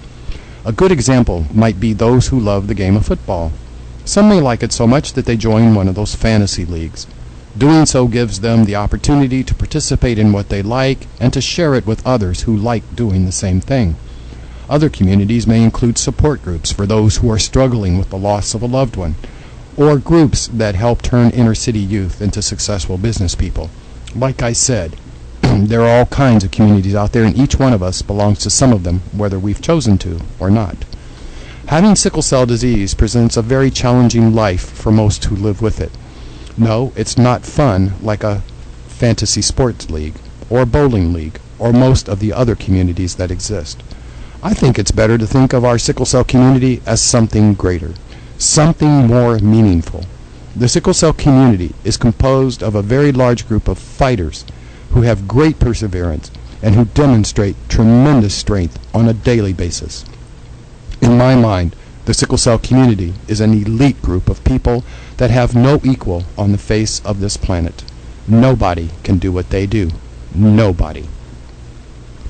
[SPEAKER 1] A good example might be those who love the game of football. Some may like it so much that they join one of those fantasy leagues. Doing so gives them the opportunity to participate in what they like and to share it with others who like doing the same thing. Other communities may include support groups for those who are struggling with the loss of a loved one, or groups that help turn inner city youth into successful business people. Like I said, there are all kinds of communities out there, and each one of us belongs to some of them, whether we've chosen to or not. Having sickle cell disease presents a very challenging life for most who live with it. No, it's not fun like a fantasy sports league, or bowling league, or most of the other communities that exist. I think it's better to think of our sickle cell community as something greater, something more meaningful. The sickle cell community is composed of a very large group of fighters who have great perseverance and who demonstrate tremendous strength on a daily basis. In my mind, the sickle cell community is an elite group of people that have no equal on the face of this planet. Nobody can do what they do. Nobody.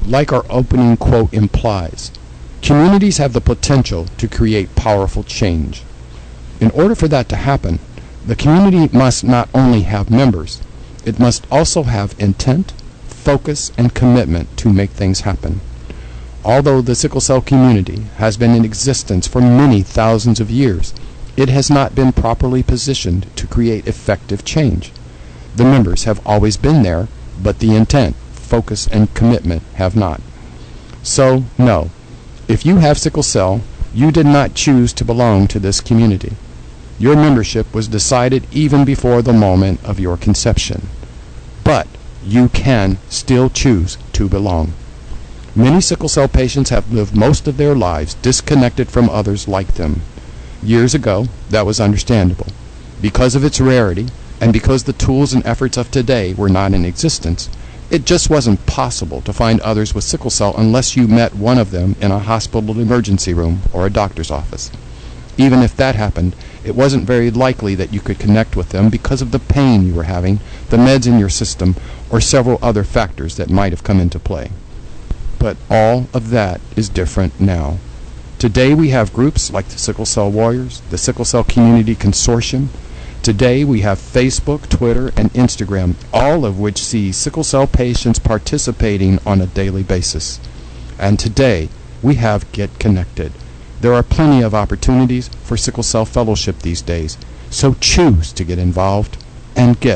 [SPEAKER 1] Like our opening quote implies, communities have the potential to create powerful change. In order for that to happen, the community must not only have members, it must also have intent, focus, and commitment to make things happen. Although the sickle cell community has been in existence for many thousands of years, it has not been properly positioned to create effective change. The members have always been there, but the intent, focus, and commitment have not. So, no, if you have sickle cell, you did not choose to belong to this community. Your membership was decided even before the moment of your conception. But you can still choose to belong. Many sickle cell patients have lived most of their lives disconnected from others like them. Years ago, that was understandable. Because of its rarity, and because the tools and efforts of today were not in existence, it just wasn't possible to find others with sickle cell unless you met one of them in a hospital emergency room or a doctor's office. Even if that happened, it wasn't very likely that you could connect with them because of the pain you were having, the meds in your system, or several other factors that might have come into play. But all of that is different now. Today we have groups like the Sickle Cell Warriors, the Sickle Cell Community Consortium. Today we have Facebook, Twitter, and Instagram, all of which see sickle cell patients participating on a daily basis. And today we have Get Connected. There are plenty of opportunities for sickle cell fellowship these days, so choose to get involved and get